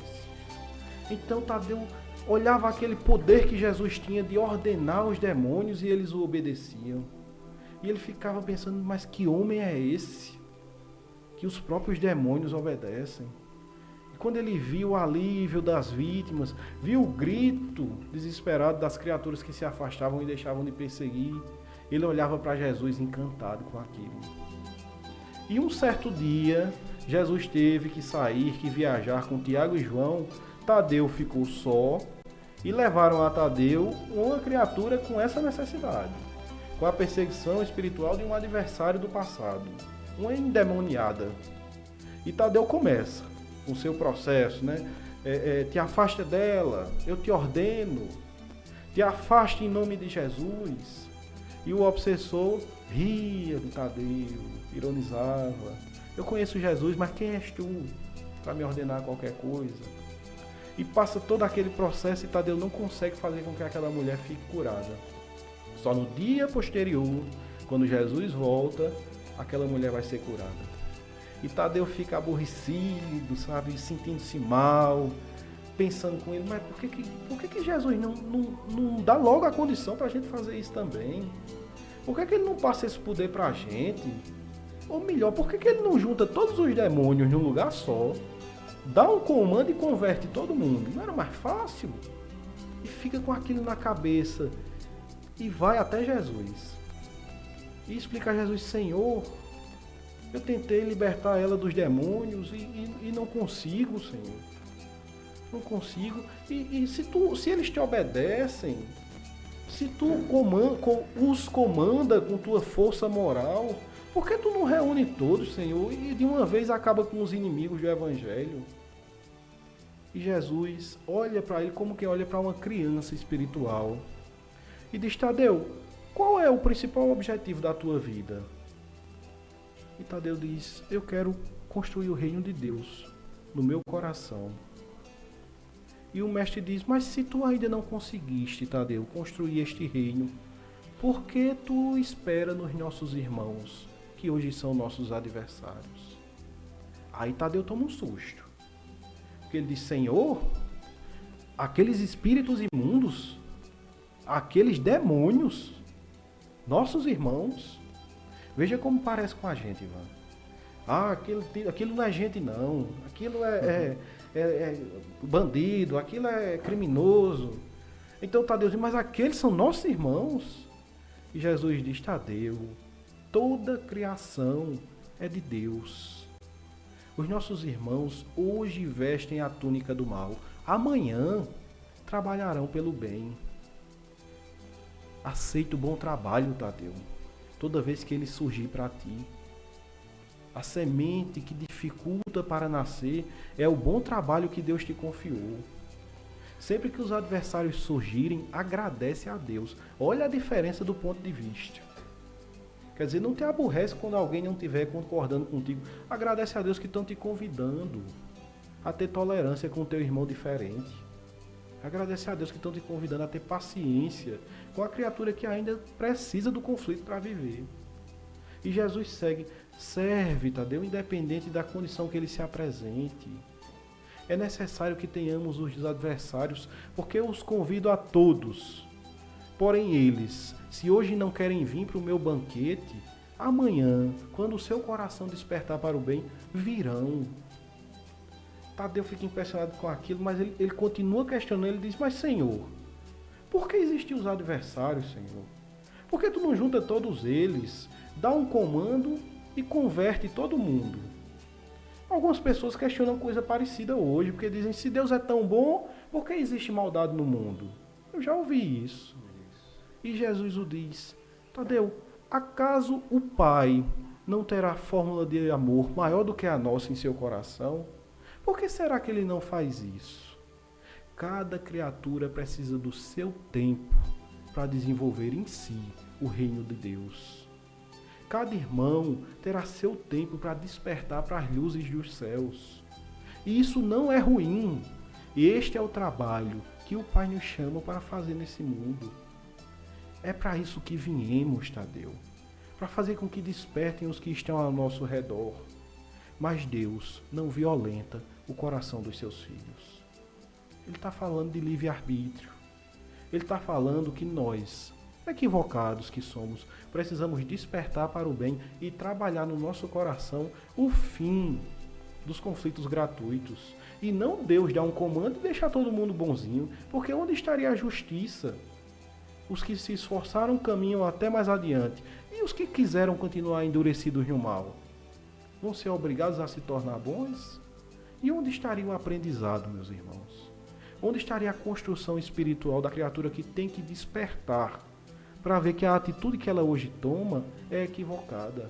Então Tadeu olhava aquele poder que Jesus tinha de ordenar os demônios e eles o obedeciam. E ele ficava pensando: mas que homem é esse que os próprios demônios obedecem? E quando ele viu o alívio das vítimas, viu o grito desesperado das criaturas que se afastavam e deixavam de perseguir, ele olhava para Jesus encantado com aquilo. E um certo dia, Jesus teve que sair, que viajar com Tiago e João. Tadeu ficou só e levaram a Tadeu uma criatura com essa necessidade, com a perseguição espiritual de um adversário do passado, uma endemoniada. E Tadeu começa com o seu processo, né? Te afasta dela, eu te ordeno, te afaste em nome de Jesus. E o obsessor ria de Tadeu, ironizava: eu conheço Jesus, mas quem és tu para me ordenar qualquer coisa? E passa todo aquele processo e Tadeu não consegue fazer com que aquela mulher fique curada. Só no dia posterior, quando Jesus volta, aquela mulher vai ser curada. E Tadeu fica aborrecido, sabe, sentindo-se mal, pensando com ele: mas por que Jesus não dá logo a condição para a gente fazer isso também? Por que ele não passa esse poder para a gente? Ou melhor, por que ele não junta todos os demônios num lugar só, dá um comando e converte todo mundo? Não era mais fácil? E fica com aquilo na cabeça e vai até Jesus e explica a Jesus: Senhor, eu tentei libertar ela dos demônios e não consigo, Senhor. Não consigo. E se eles te obedecem, se tu os comanda com tua força moral, por que tu não reúne todos, Senhor, e de uma vez acaba com os inimigos do Evangelho? E Jesus olha para ele como quem olha para uma criança espiritual e diz: Tadeu, qual é o principal objetivo da tua vida? E Tadeu diz: eu quero construir o reino de Deus no meu coração. E o mestre diz: mas se tu ainda não conseguiste, Tadeu, construir este reino, por que tu espera nos nossos irmãos, que hoje são nossos adversários? Aí Tadeu toma um susto, porque ele diz: Senhor, aqueles espíritos imundos, aqueles demônios, nossos irmãos, veja como parece com a gente, Ivan. Aquilo não é gente não, aquilo é bandido, aquilo é criminoso. Então Tadeu diz, mas aqueles são nossos irmãos. E Jesus diz, Tadeu, toda criação é de Deus. Os nossos irmãos hoje vestem a túnica do mal, amanhã trabalharão pelo bem. Aceita o bom trabalho, Tadeu, toda vez que ele surgir para ti. A semente que dificulta para nascer é o bom trabalho que Deus te confiou. Sempre que os adversários surgirem, agradece a Deus. Olha a diferença do ponto de vista. Quer dizer, não te aborrece quando alguém não estiver concordando contigo. Agradece a Deus que estão te convidando a ter tolerância com o teu irmão diferente. Agradece a Deus que estão te convidando a ter paciência com a criatura que ainda precisa do conflito para viver. E Jesus serve, Tadeu, independente da condição que ele se apresente. É necessário que tenhamos os adversários, porque eu os convido a todos. Porém eles, se hoje não querem vir para o meu banquete, amanhã, quando o seu coração despertar para o bem, virão. Tadeu fica impressionado com aquilo, mas ele continua questionando, ele diz, mas Senhor, por que existem os adversários, Senhor? Por que tu não junta todos eles, dá um comando e converte todo mundo? Algumas pessoas questionam coisa parecida hoje, porque dizem, se Deus é tão bom, por que existe maldade no mundo? Eu já ouvi isso. E Jesus o diz, Tadeu, acaso o Pai não terá fórmula de amor maior do que a nossa em seu coração? Por que será que ele não faz isso? Cada criatura precisa do seu tempo para desenvolver em si o reino de Deus. Cada irmão terá seu tempo para despertar para as luzes dos céus. E isso não é ruim. Este é o trabalho que o Pai nos chama para fazer nesse mundo. É para isso que viemos, Tadeu. Para fazer com que despertem os que estão ao nosso redor. Mas Deus não violenta o coração dos seus filhos. Ele está falando de livre-arbítrio. Ele está falando que nós, equivocados que somos, precisamos despertar para o bem e trabalhar no nosso coração o fim dos conflitos gratuitos. E não Deus dar um comando e deixar todo mundo bonzinho, porque onde estaria a justiça? Os que se esforçaram caminham até mais adiante, e os que quiseram continuar endurecidos no mal vão ser obrigados a se tornar bons? E onde estaria o aprendizado, meus irmãos? Onde estaria a construção espiritual da criatura que tem que despertar para ver que a atitude que ela hoje toma é equivocada?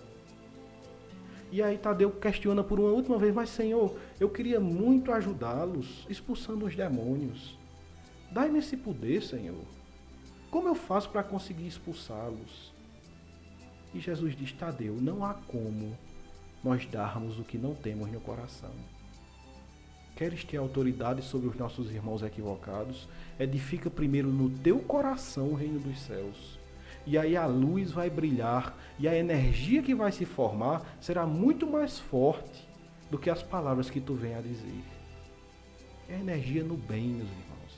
E aí Tadeu questiona por uma última vez, mas Senhor, eu queria muito ajudá-los, expulsando os demônios. Dai-me esse poder, Senhor. Como eu faço para conseguir expulsá-los? E Jesus diz, Tadeu, não há como nós darmos o que não temos no coração. Queres ter autoridade sobre os nossos irmãos equivocados? Edifica primeiro no teu coração o reino dos céus. E aí a luz vai brilhar e a energia que vai se formar será muito mais forte do que as palavras que tu vem a dizer. É energia no bem, meus irmãos.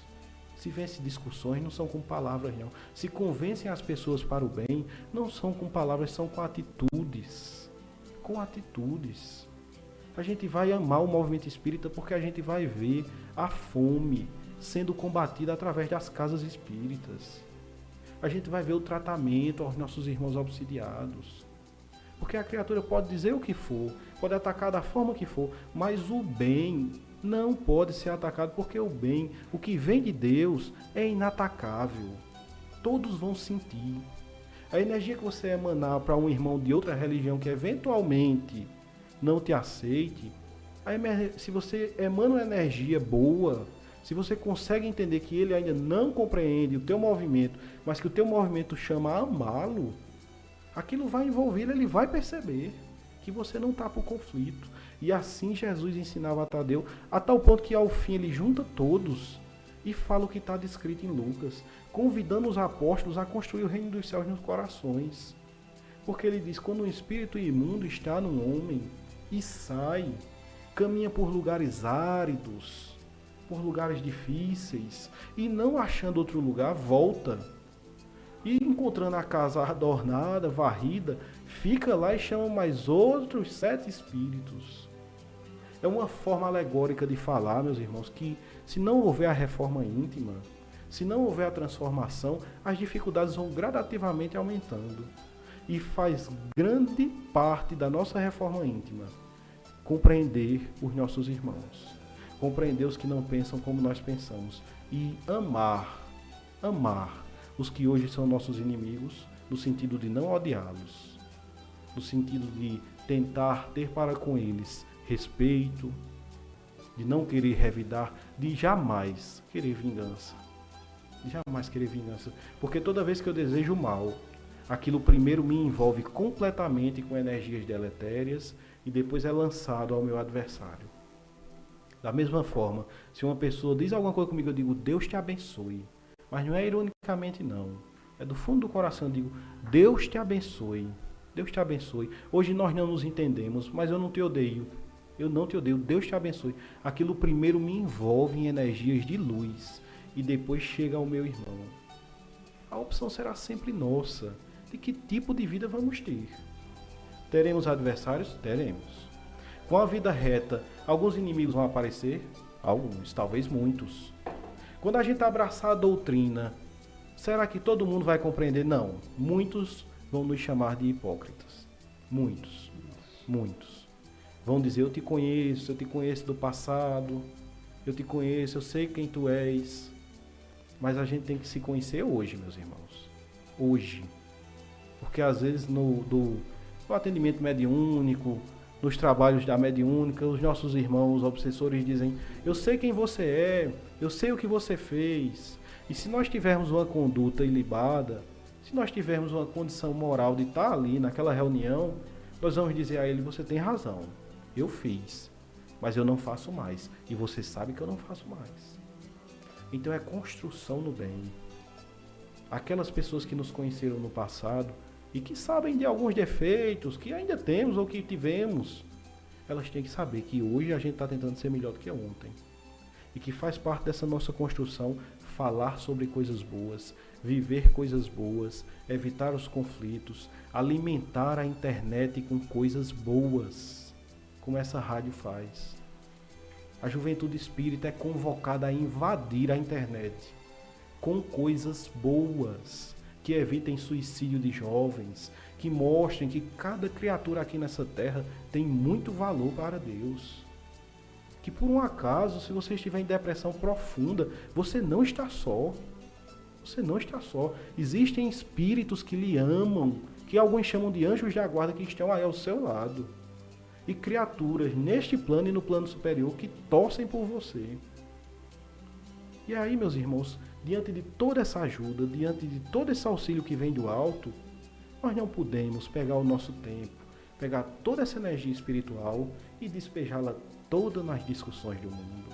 Se vence discussões, não são com palavras, não. Se convencem as pessoas para o bem, não são com palavras, são com atitudes. Com atitudes. A gente vai amar o movimento espírita porque a gente vai ver a fome sendo combatida através das casas espíritas. A gente vai ver o tratamento aos nossos irmãos obsidiados. Porque a criatura pode dizer o que for, pode atacar da forma que for, mas o bem não pode ser atacado, porque o bem, o que vem de Deus, é inatacável. Todos vão sentir. A energia que você emanar para um irmão de outra religião que eventualmente não te aceite, se você emana uma energia boa, se você consegue entender que ele ainda não compreende o teu movimento, mas que o teu movimento chama a amá-lo, aquilo vai envolver, ele vai perceber que você não está por conflito. E assim Jesus ensinava a Tadeu, a tal ponto que ao fim ele junta todos e fala o que está descrito em Lucas, convidando os apóstolos a construir o reino dos céus nos corações. Porque ele diz, quando um espírito imundo está num homem e sai, caminha por lugares áridos, por lugares difíceis, e não achando outro lugar, volta. E encontrando a casa adornada, varrida, fica lá e chama mais outros 7 espíritos. É uma forma alegórica de falar, meus irmãos, que se não houver a reforma íntima, se não houver a transformação, as dificuldades vão gradativamente aumentando. E faz grande parte da nossa reforma íntima compreender os nossos irmãos, compreender os que não pensam como nós pensamos e amar os que hoje são nossos inimigos, no sentido de não odiá-los, no sentido de tentar ter para com eles respeito, de não querer revidar, de jamais querer vingança. Porque toda vez que eu desejo mal, aquilo primeiro me envolve completamente com energias deletérias e depois é lançado ao meu adversário. Da mesma forma, se uma pessoa diz alguma coisa comigo, eu digo, Deus te abençoe. Mas não é ironicamente, não. É do fundo do coração, eu digo, Deus te abençoe. Deus te abençoe. Hoje nós não nos entendemos, mas eu não te odeio. Eu não te odeio, Deus te abençoe. Aquilo primeiro me envolve em energias de luz e depois chega ao meu irmão. A opção será sempre nossa. De que tipo de vida vamos ter? Teremos adversários? Teremos. Com a vida reta, alguns inimigos vão aparecer? Alguns, talvez muitos. Quando a gente abraçar a doutrina, será que todo mundo vai compreender? Não. Muitos vão nos chamar de hipócritas. Muitos. Vão dizer, eu te conheço do passado, eu te conheço, eu sei quem tu és. Mas a gente tem que se conhecer hoje, meus irmãos. Hoje. Porque às vezes no atendimento mediúnico, nos trabalhos da mediúnica, os nossos irmãos obsessores dizem, eu sei quem você é, eu sei o que você fez. E se nós tivermos uma conduta ilibada, se nós tivermos uma condição moral de estar ali naquela reunião, nós vamos dizer a ele, você tem razão, eu fiz, mas eu não faço mais. E você sabe que eu não faço mais. Então é construção no bem. Aquelas pessoas que nos conheceram no passado e que sabem de alguns defeitos que ainda temos ou que tivemos, elas têm que saber que hoje a gente está tentando ser melhor do que ontem. E que faz parte dessa nossa construção falar sobre coisas boas, viver coisas boas, evitar os conflitos, alimentar a internet com coisas boas, como essa rádio faz. A juventude espírita é convocada a invadir a internet com coisas boas, que evitem suicídio de jovens, que mostrem que cada criatura aqui nessa terra tem muito valor para Deus. Que por um acaso, se você estiver em depressão profunda, você não está só. Você não está só. Existem espíritos que lhe amam, que alguns chamam de anjos de guarda, que estão aí ao seu lado. E criaturas neste plano e no plano superior que torcem por você. E aí, meus irmãos, diante de toda essa ajuda, diante de todo esse auxílio que vem do alto, nós não podemos pegar o nosso tempo, pegar toda essa energia espiritual e despejá-la toda nas discussões do mundo,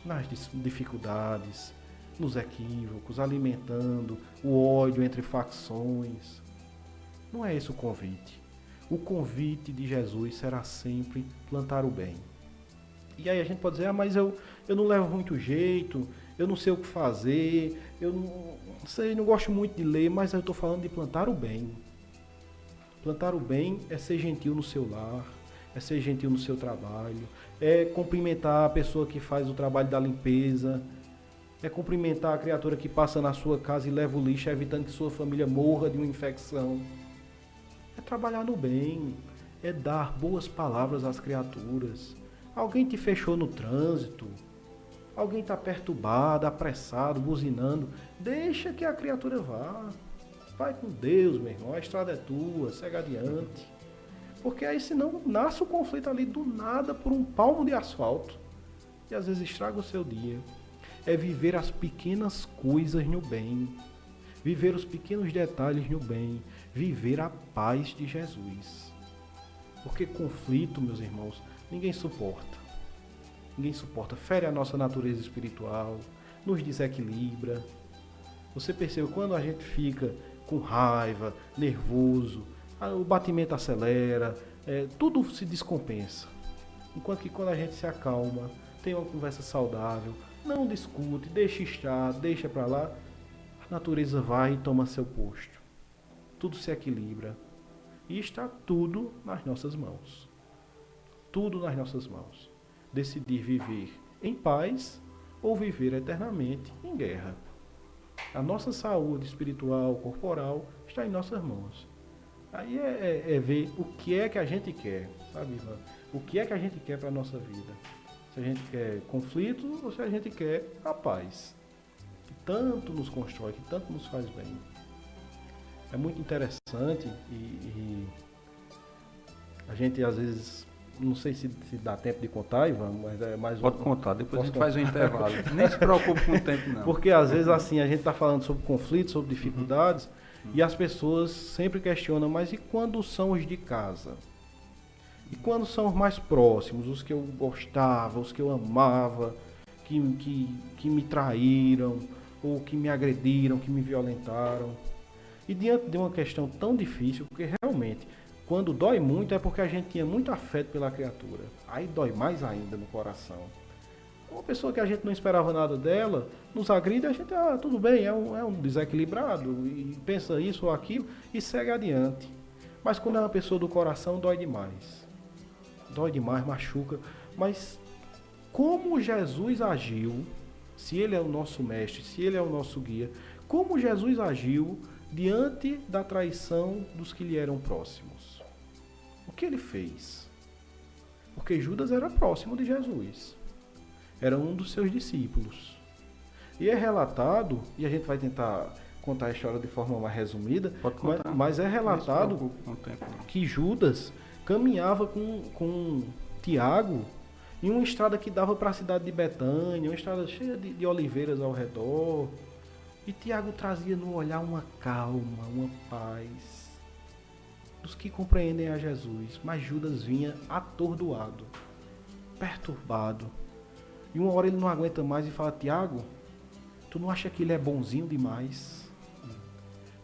nas dificuldades, nos equívocos, alimentando o ódio entre facções. Não é esse o convite. O convite de Jesus será sempre plantar o bem. E aí a gente pode dizer, mas eu não levo muito jeito, eu não sei o que fazer, eu não sei, não gosto muito de ler, mas eu estou falando de plantar o bem. Plantar o bem é ser gentil no seu lar, é ser gentil no seu trabalho, é cumprimentar a pessoa que faz o trabalho da limpeza, é cumprimentar a criatura que passa na sua casa e leva o lixo, evitando que sua família morra de uma infecção. É trabalhar no bem, é dar boas palavras às criaturas. Alguém te fechou no trânsito, alguém está perturbado, apressado, buzinando, deixa que a criatura vá. Vai com Deus, meu irmão, a estrada é tua, segue adiante. Porque aí senão nasce o conflito ali do nada por um palmo de asfalto. E às vezes estraga o seu dia. É viver as pequenas coisas no bem. Viver os pequenos detalhes no bem. Viver a paz de Jesus. Porque conflito, meus irmãos, ninguém suporta. Ninguém suporta. Fere a nossa natureza espiritual, nos desequilibra. Você percebe quando a gente fica com raiva, nervoso, o batimento acelera, tudo se descompensa. Enquanto que quando a gente se acalma, tem uma conversa saudável, não discute, deixa estar, deixa para lá, a natureza vai e toma seu posto. Tudo se equilibra. E está tudo nas nossas mãos. Tudo nas nossas mãos. Decidir viver em paz ou viver eternamente em guerra. A nossa saúde espiritual, corporal, está em nossas mãos. Aí é ver o que é que a gente quer, sabe, Ivan? O que é que a gente quer para a nossa vida? Se a gente quer conflito ou se a gente quer a paz, que tanto nos constrói, que tanto nos faz bem. É muito interessante e a gente às vezes, não sei se dá tempo de contar, Ivan, mas é mais Pode contar, depois a gente faz um intervalo. Nem se preocupe com o tempo, não. Porque às vezes assim, a gente está falando sobre conflitos, sobre dificuldades, e as pessoas sempre questionam, mas e quando são os de casa? E quando são os mais próximos, os que eu gostava, os que eu amava, que me traíram, ou que me agrediram, que me violentaram? E diante de uma questão tão difícil, porque realmente, quando dói muito é porque a gente tinha muito afeto pela criatura. Aí dói mais ainda no coração. Uma pessoa que a gente não esperava nada dela, nos agride, a gente, tudo bem, é um desequilibrado, e pensa isso ou aquilo, e segue adiante. Mas quando é uma pessoa do coração, dói demais. Dói demais, machuca. Mas como Jesus agiu, se ele é o nosso mestre, se ele é o nosso guia, como Jesus agiu diante da traição dos que lhe eram próximos? O que ele fez? Porque Judas era próximo de Jesus. Era um dos seus discípulos. E é relatado, e a gente vai tentar contar a história de forma mais resumida, mas é relatado que Judas caminhava com Tiago em uma estrada que dava para a cidade de Betânia, uma estrada cheia de oliveiras ao redor. E Tiago trazia no olhar uma calma, uma paz dos que compreendem a Jesus. Mas Judas vinha atordoado, perturbado. E uma hora ele não aguenta mais e fala: Tiago, tu não acha que ele é bonzinho demais?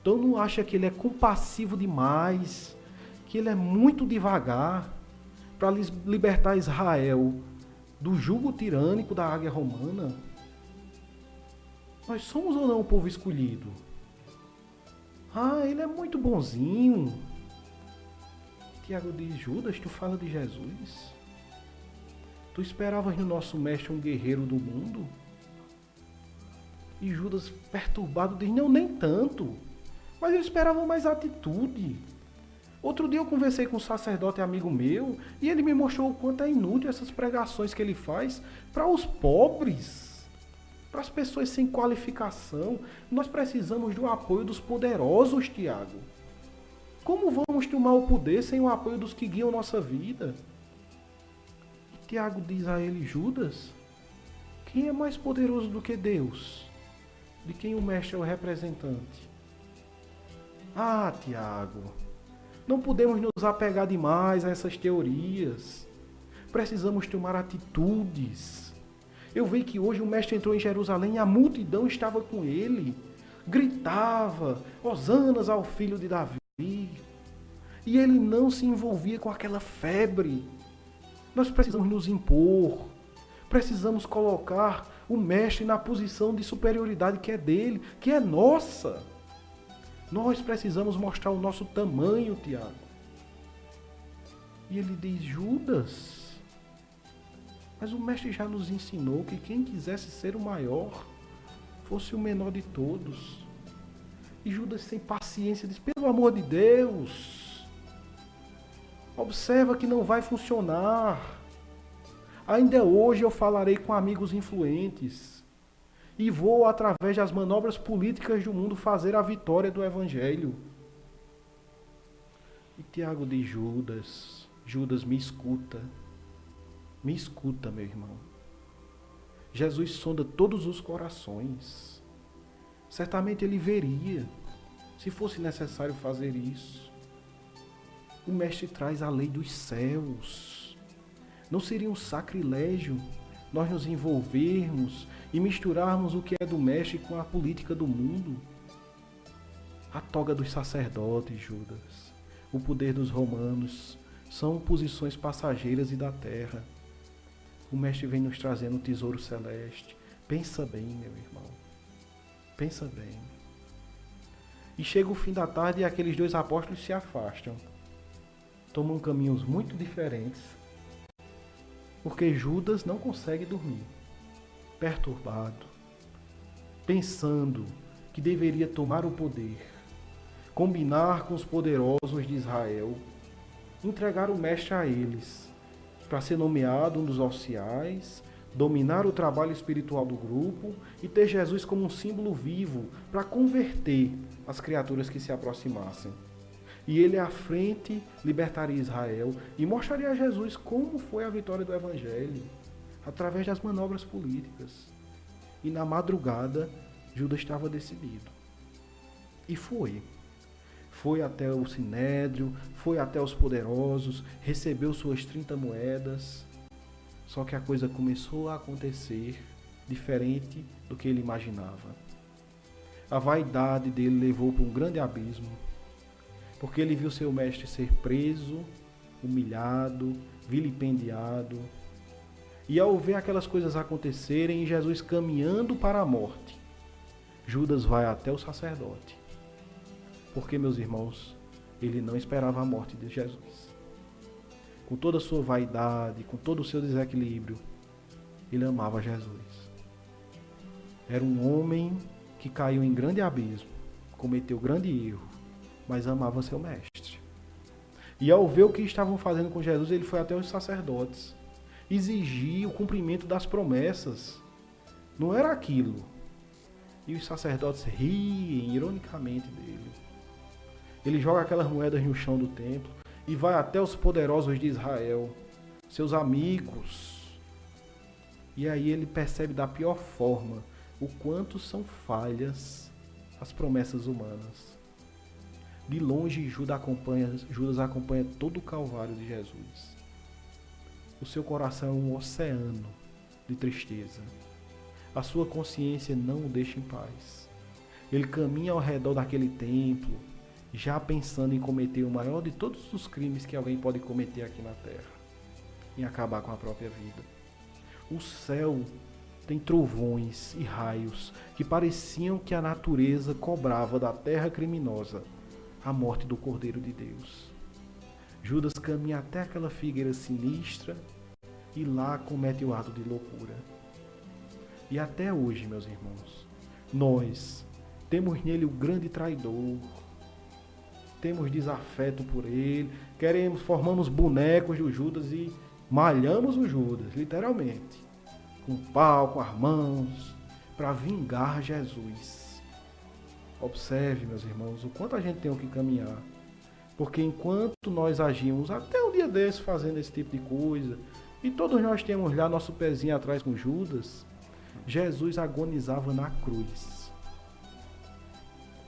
Tu não acha que ele é compassivo demais? Que ele é muito devagar para libertar Israel do jugo tirânico da águia romana? Nós somos ou não o povo escolhido? Ele é muito bonzinho. Tiago diz: Judas, tu fala de Jesus? Tu esperavas no nosso mestre um guerreiro do mundo? E Judas, perturbado, diz: não, nem tanto. Mas eu esperava mais atitude. Outro dia eu conversei com um sacerdote amigo meu e ele me mostrou o quanto é inútil essas pregações que ele faz para os pobres, para as pessoas sem qualificação. Nós precisamos do apoio dos poderosos, Tiago. Como vamos tomar o poder sem o apoio dos que guiam nossa vida? E Tiago diz a ele: Judas, quem é mais poderoso do que Deus? De quem o mestre é o representante? Tiago, não podemos nos apegar demais a essas teorias. Precisamos tomar atitudes. Eu vi que hoje o mestre entrou em Jerusalém e a multidão estava com ele. Gritava hosanas ao filho de Davi. E ele não se envolvia com aquela febre. Nós precisamos nos impor. Precisamos colocar o mestre na posição de superioridade que é dele, que é nossa. Nós precisamos mostrar o nosso tamanho, Tiago. E ele diz: Judas, mas o mestre já nos ensinou que quem quisesse ser o maior fosse o menor de todos. E Judas, sem paciência, diz: pelo amor de Deus, observa que não vai funcionar. Ainda hoje eu falarei com amigos influentes e vou, através das manobras políticas do mundo, fazer a vitória do Evangelho. E Tiago diz: Judas, Judas, me escuta. Me escuta, meu irmão. Jesus sonda todos os corações. Certamente ele veria, se fosse necessário fazer isso. O mestre traz a lei dos céus. Não seria um sacrilégio nós nos envolvermos e misturarmos o que é do mestre com a política do mundo? A toga dos sacerdotes, Judas, o poder dos romanos, são posições passageiras e da terra. O mestre vem nos trazendo o tesouro celeste. Pensa bem, meu irmão. Pensa bem. E chega o fim da tarde e aqueles dois apóstolos se afastam. Tomam caminhos muito diferentes. Porque Judas não consegue dormir. perturbado, pensando que deveria tomar o poder, combinar com os poderosos de Israel, entregar o mestre a eles, para ser nomeado um dos oficiais, dominar o trabalho espiritual do grupo e ter Jesus como um símbolo vivo para converter as criaturas que se aproximassem. E ele à frente libertaria Israel e mostraria a Jesus como foi a vitória do Evangelho, através das manobras políticas. E na madrugada, Judas estava decidido. E foi. Foi até o Sinédrio, foi até os poderosos, recebeu suas 30 moedas. Só que a coisa começou a acontecer diferente do que ele imaginava. A vaidade dele levou para um grande abismo, porque ele viu seu mestre ser preso, humilhado, vilipendiado. E ao ver aquelas coisas acontecerem e Jesus caminhando para a morte, Judas vai até o sacerdote. Porque, meus irmãos, ele não esperava a morte de Jesus. Com toda a sua vaidade, com todo o seu desequilíbrio, ele amava Jesus. Era um homem que caiu em grande abismo, cometeu grande erro, mas amava seu mestre. E ao ver o que estavam fazendo com Jesus, ele foi até os sacerdotes, exigir o cumprimento das promessas. Não era aquilo. E os sacerdotes riem ironicamente dele. Ele joga aquelas moedas no chão do templo e vai até os poderosos de Israel, seus amigos. E aí ele percebe da pior forma o quanto são falhas as promessas humanas. De longe, Judas acompanha todo o calvário de Jesus. O seu coração é um oceano de tristeza. A sua consciência não o deixa em paz. Ele caminha ao redor daquele templo, já pensando em cometer o maior de todos os crimes que alguém pode cometer aqui na terra, em acabar com a própria vida. O céu tem trovões e raios que pareciam que a natureza cobrava da terra criminosa a morte do Cordeiro de Deus. Judas caminha até aquela figueira sinistra e lá comete o ato de loucura. E até hoje, meus irmãos, nós temos nele o grande traidor, temos desafeto por ele, formamos bonecos do Judas e malhamos o Judas, literalmente, com pau, com as mãos, para vingar Jesus. Observe, meus irmãos, o quanto a gente tem que caminhar, porque enquanto nós agimos até um dia desse fazendo esse tipo de coisa, e todos nós temos lá nosso pezinho atrás com Judas, Jesus agonizava na cruz.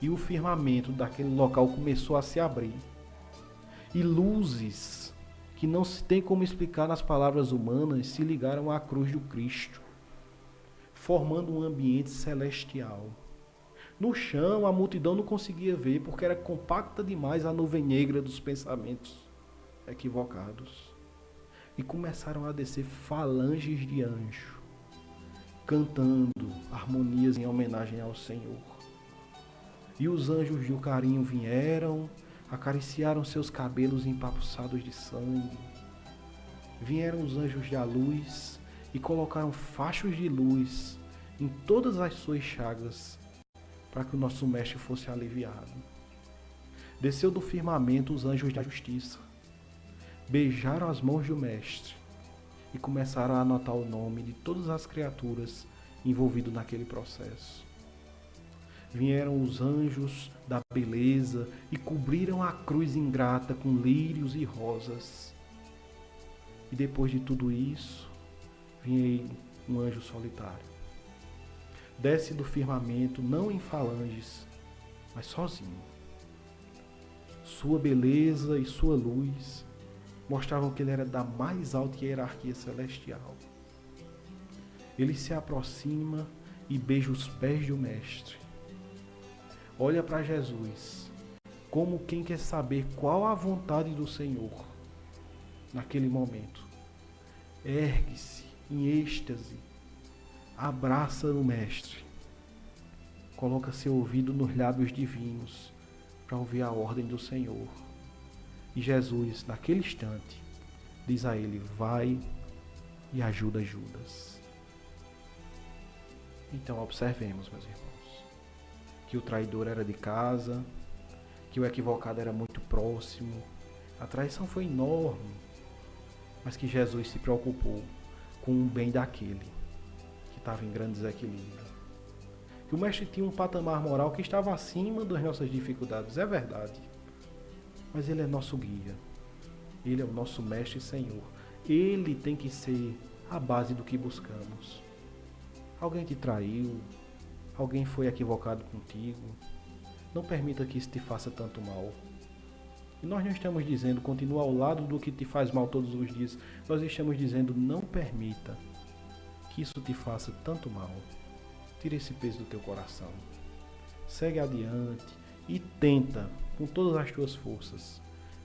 E o firmamento daquele local começou a se abrir. E luzes que não se tem como explicar nas palavras humanas se ligaram à cruz do Cristo, formando um ambiente celestial. No chão, a multidão não conseguia ver, porque era compacta demais a nuvem negra dos pensamentos equivocados. E começaram a descer falanges de anjo, cantando harmonias em homenagem ao Senhor. E os anjos de carinho vieram, acariciaram seus cabelos empapuçados de sangue. Vieram os anjos da luz e colocaram fachos de luz em todas as suas chagas, para que o nosso mestre fosse aliviado. Desceu do firmamento os anjos da justiça, beijaram as mãos do mestre e começaram a anotar o nome de todas as criaturas envolvidas naquele processo. Vieram os anjos da beleza e cobriram a cruz ingrata com lírios e rosas. E depois de tudo isso, vinha aí um anjo solitário. Desce do firmamento, não em falanges, mas sozinho. Sua beleza e sua luz mostravam que ele era da mais alta hierarquia celestial. Ele se aproxima e beija os pés do mestre. Olha para Jesus, como quem quer saber qual a vontade do Senhor naquele momento. Ergue-se em êxtase, abraça o mestre, coloca seu ouvido nos lábios divinos para ouvir a ordem do Senhor. E Jesus, naquele instante, diz a ele: vai e ajuda Judas. Então observemos, meus irmãos, que o traidor era de casa, que o equivocado era muito próximo, a traição foi enorme, mas que Jesus se preocupou com o bem daquele que estava em grande desequilíbrio. Que o mestre tinha um patamar moral que estava acima das nossas dificuldades, é verdade, mas ele é nosso guia, ele é o nosso mestre e Senhor, ele tem que ser a base do que buscamos. Alguém te traiu, alguém foi equivocado contigo, não permita que isso te faça tanto mal. E nós não estamos dizendo continua ao lado do que te faz mal todos os dias, nós estamos dizendo não permita que isso te faça tanto mal. Tira esse peso do teu coração, segue adiante e tenta com todas as tuas forças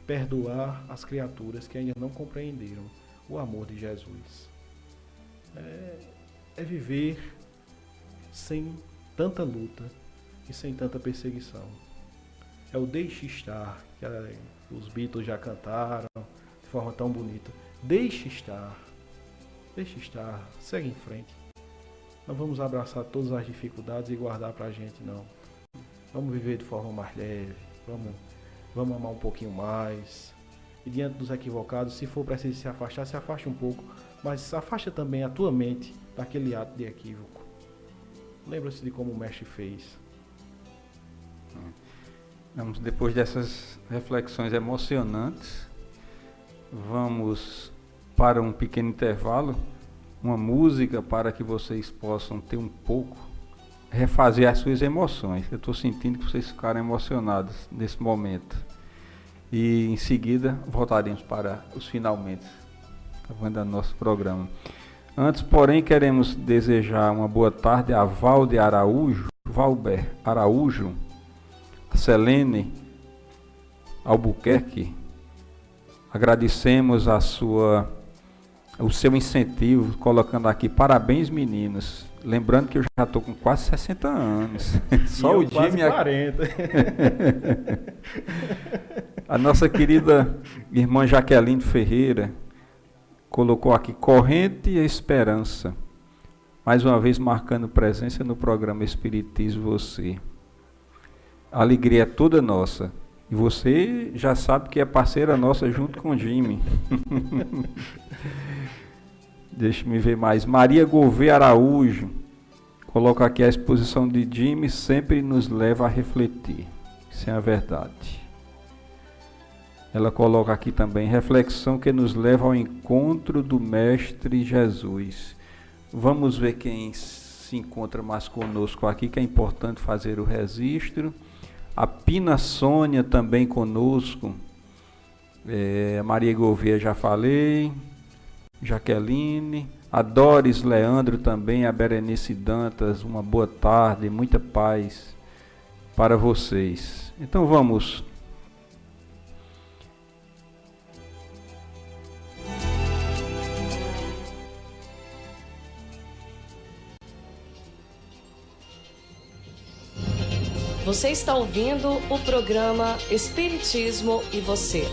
perdoar as criaturas que ainda não compreenderam o amor de Jesus. É viver sem tanta luta e sem tanta perseguição. É o deixe estar, que os Beatles já cantaram de forma tão bonita. Deixe estar, segue em frente. Não vamos abraçar todas as dificuldades e guardar pra gente, não. Vamos viver de forma mais leve, vamos amar um pouquinho mais. E diante dos equivocados, se for preciso se afaste um pouco, mas afasta também a tua mente daquele ato de equívoco. Lembra-se de como o mestre fez. Vamos, depois dessas reflexões emocionantes, vamos para um pequeno intervalo, uma música para que vocês possam ter um pouco, refazer as suas emoções. Eu estou sentindo que vocês ficaram emocionados nesse momento. E em seguida voltaremos para os finalmente do nosso programa. Antes, porém, queremos desejar uma boa tarde a Valber Araújo, a Selene Albuquerque. Agradecemos o seu incentivo, colocando aqui parabéns, meninos. Lembrando que eu já estou com quase 60 anos. Só o quase Jimmy 40. A nossa querida irmã Jaqueline Ferreira colocou aqui corrente e esperança. Mais uma vez marcando presença no programa Espiritismo Você. A alegria é toda nossa. E você já sabe que é parceira nossa junto com o Jimmy. Deixa-me ver mais. Maria Gouveia Araújo coloca aqui: a exposição de Jimmy sempre nos leva a refletir. Isso é a verdade. Ela coloca aqui também: reflexão que nos leva ao encontro do Mestre Jesus. Vamos ver quem se encontra mais conosco aqui, que é importante fazer o registro. A Pina Sônia também conosco. A Maria Gouveia já falei. Jaqueline. A Doris Leandro também. A Berenice Dantas. Uma boa tarde, muita paz para vocês. Então vamos. Você está ouvindo o programa Espiritismo e Você.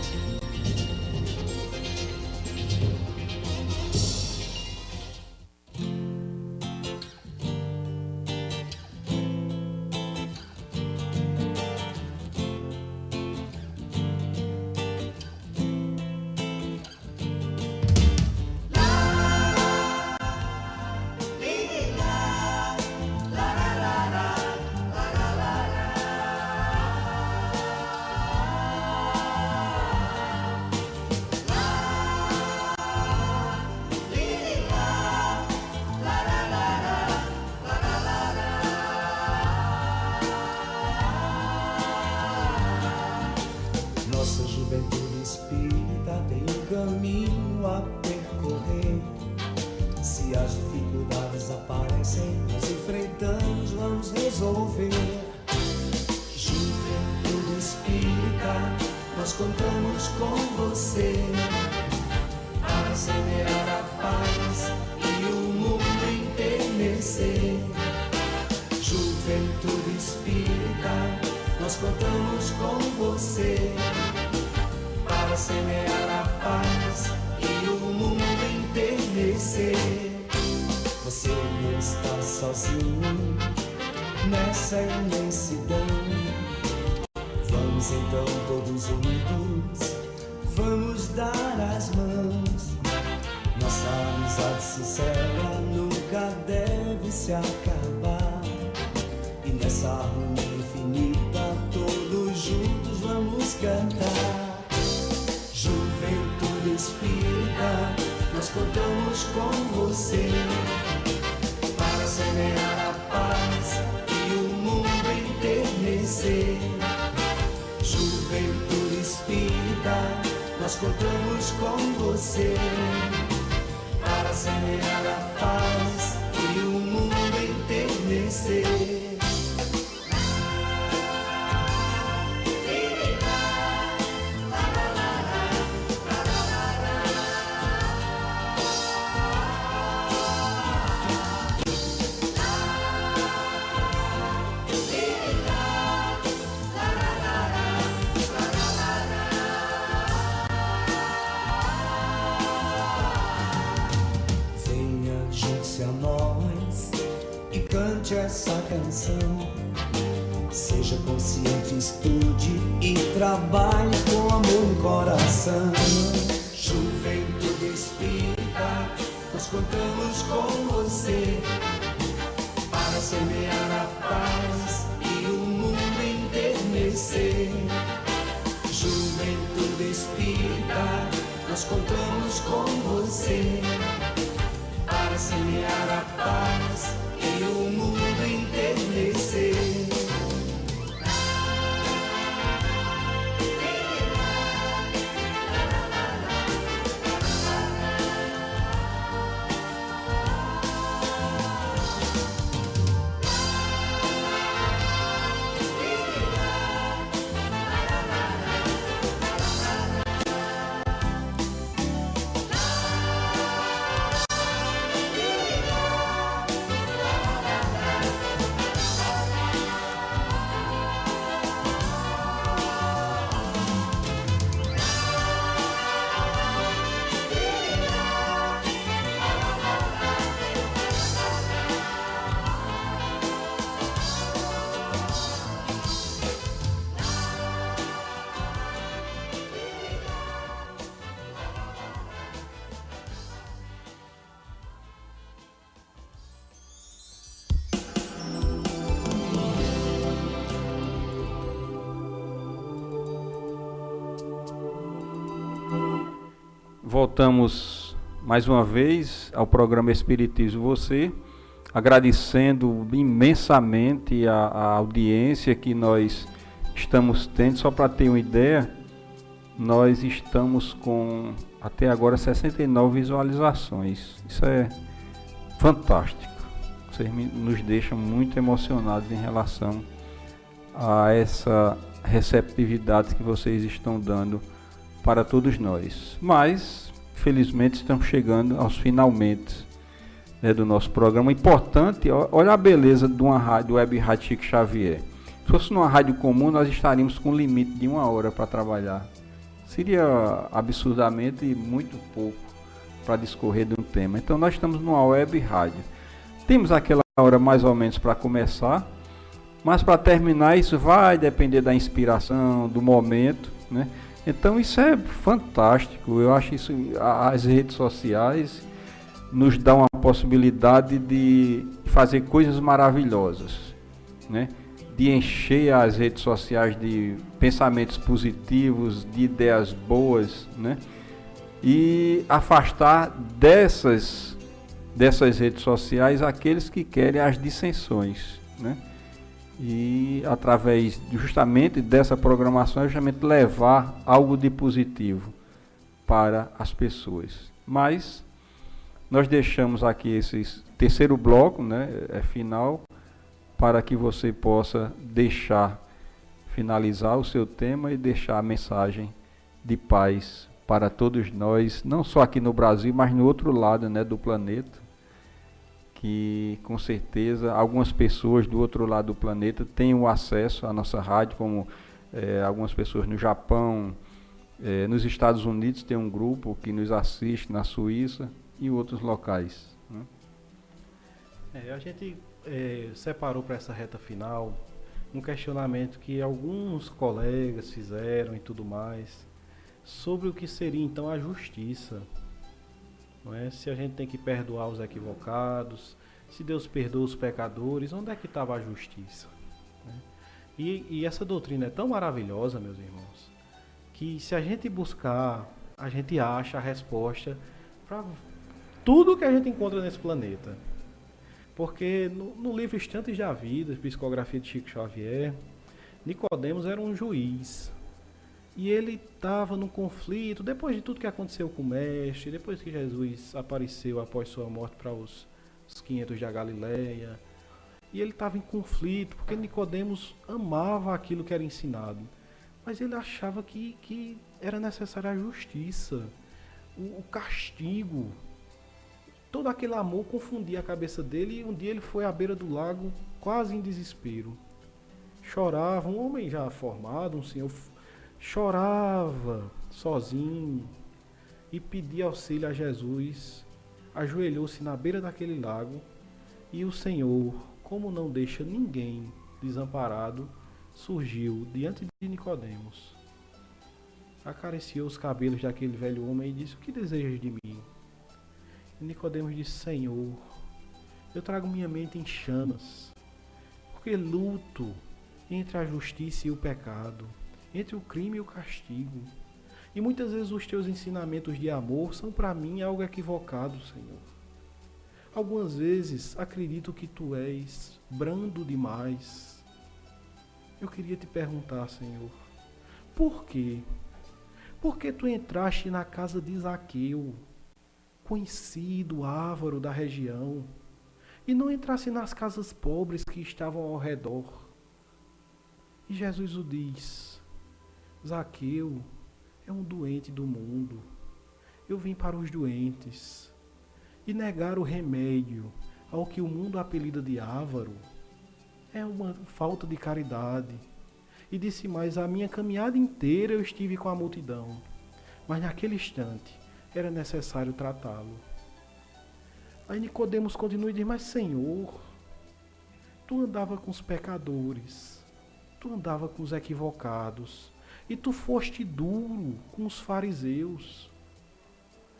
Você não está sozinho nessa imensidão. Vamos então todos unidos, vamos dar as mãos. Nossa amizade sincera nunca deve se acabar. E nessa harmonia infinita, todos juntos vamos cantar. Juventude espírita, nós contamos com você para semear a paz e o mundo enternecer. Juventude espírita, nós contamos com você para semear a paz e o mundo enternecer. Essa canção, seja consciente, estude e trabalhe com amor no coração. Juventude espírita, nós contamos com você para semear a paz e o mundo enternecer. Juventude espírita, nós contamos com você para semear a paz e o mundo enternecer. Voltamos mais uma vez ao programa Espiritismo Você, agradecendo imensamente a audiência que nós estamos tendo. Só para ter uma ideia, nós estamos com até agora 69 visualizações. Isso é fantástico. Vocês nos deixam muito emocionados em relação a essa receptividade que vocês estão dando para todos nós. Mas, felizmente, estamos chegando aos finalmente, né, do nosso programa. Importante, olha a beleza de uma rádio, Web Rádio Chico Xavier. Se fosse numa rádio comum, nós estaríamos com um limite de 1 hora para trabalhar. Seria absurdamente muito pouco para discorrer de um tema. Então, nós estamos numa web rádio. Temos aquela hora mais ou menos para começar, mas para terminar isso vai depender da inspiração, do momento, né? Então isso é fantástico. Eu acho isso, as redes sociais nos dão a possibilidade de fazer coisas maravilhosas, né? De encher as redes sociais de pensamentos positivos, de ideias boas, né? E afastar dessas redes sociais aqueles que querem as dissensões, né? E através justamente dessa programação é justamente levar algo de positivo para as pessoas. Mas nós deixamos aqui esse terceiro bloco, né, final, para que você possa finalizar o seu tema e deixar a mensagem de paz para todos nós, não só aqui no Brasil, mas no outro lado, né, do planeta, que com certeza algumas pessoas do outro lado do planeta têm o acesso à nossa rádio, como algumas pessoas no Japão, nos Estados Unidos tem um grupo que nos assiste, na Suíça e outros locais, né? A gente separou para essa reta final um questionamento que alguns colegas fizeram e tudo mais, sobre o que seria então a justiça. Não é? Se a gente tem que perdoar os equivocados, se Deus perdoa os pecadores, onde é que estava a justiça? Né? E essa doutrina é tão maravilhosa, meus irmãos, que se a gente buscar, a gente acha a resposta para tudo que a gente encontra nesse planeta. Porque no livro Instantes da Vida, Psicografia de Chico Xavier, Nicodemos era um juiz. E ele estava num conflito, depois de tudo que aconteceu com o mestre, depois que Jesus apareceu após sua morte para os 500 da Galileia. E ele estava em conflito, porque Nicodemos amava aquilo que era ensinado. Mas ele achava que era necessária a justiça, o castigo. Todo aquele amor confundia a cabeça dele, e um dia ele foi à beira do lago, quase em desespero. Chorava, um homem já formado, um senhor, chorava sozinho e pedia auxílio a Jesus. Ajoelhou-se na beira daquele lago e o Senhor, como não deixa ninguém desamparado, surgiu diante de Nicodemos. Acariciou os cabelos daquele velho homem e disse: "O que desejas de mim?" E Nicodemos disse: "Senhor, eu trago minha mente em chamas, porque luto entre a justiça e o pecado, entre o crime e o castigo. E muitas vezes os teus ensinamentos de amor são para mim algo equivocado, Senhor. Algumas vezes acredito que tu és brando demais. Eu queria te perguntar, Senhor, por quê? Por que tu entraste na casa de Zaqueu, conhecido avaro da região, e não entrasse nas casas pobres que estavam ao redor?" E Jesus o diz: "Zaqueu é um doente do mundo. Eu vim para os doentes. E negar o remédio ao que o mundo apelida de avaro é uma falta de caridade." E disse mais: "A minha caminhada inteira eu estive com a multidão, mas naquele instante era necessário tratá-lo." Aí Nicodemos continua e diz: "Mas Senhor, tu andava com os pecadores, tu andava com os equivocados, e tu foste duro com os fariseus.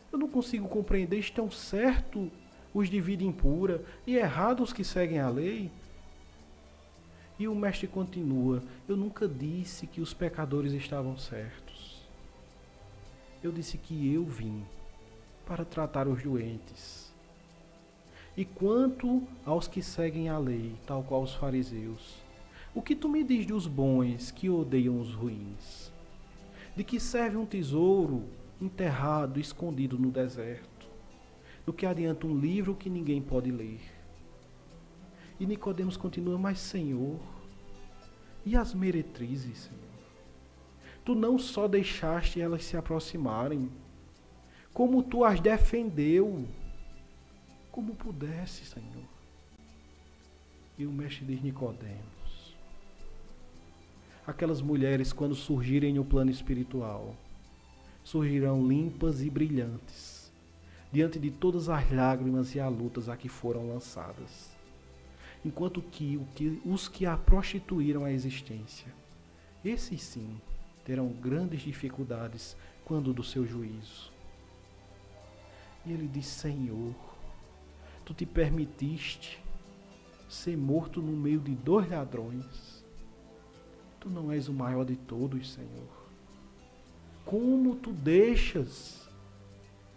Eu não consigo compreender, estão certo os de vida impura e errado os que seguem a lei?" E o mestre continua: "Eu nunca disse que os pecadores estavam certos. Eu disse que eu vim para tratar os doentes. E quanto aos que seguem a lei, tal qual os fariseus, o que tu me diz dos bons que odeiam os ruins? De que serve um tesouro enterrado, escondido no deserto? Do que adianta um livro que ninguém pode ler?" E Nicodemos continua: "Mas Senhor, e as meretrizes, Senhor? Tu não só deixaste elas se aproximarem, como tu as defendeu. Como pudesse, Senhor?" E o mestre diz: "Nicodemos, aquelas mulheres, quando surgirem no plano espiritual, surgirão limpas e brilhantes, diante de todas as lágrimas e as lutas a que foram lançadas. Enquanto que os que a prostituíram a existência, esses sim terão grandes dificuldades quando do seu juízo." E ele diz: "Senhor, tu te permitiste ser morto no meio de 2 ladrões. Tu não és o maior de todos, Senhor. Como tu deixas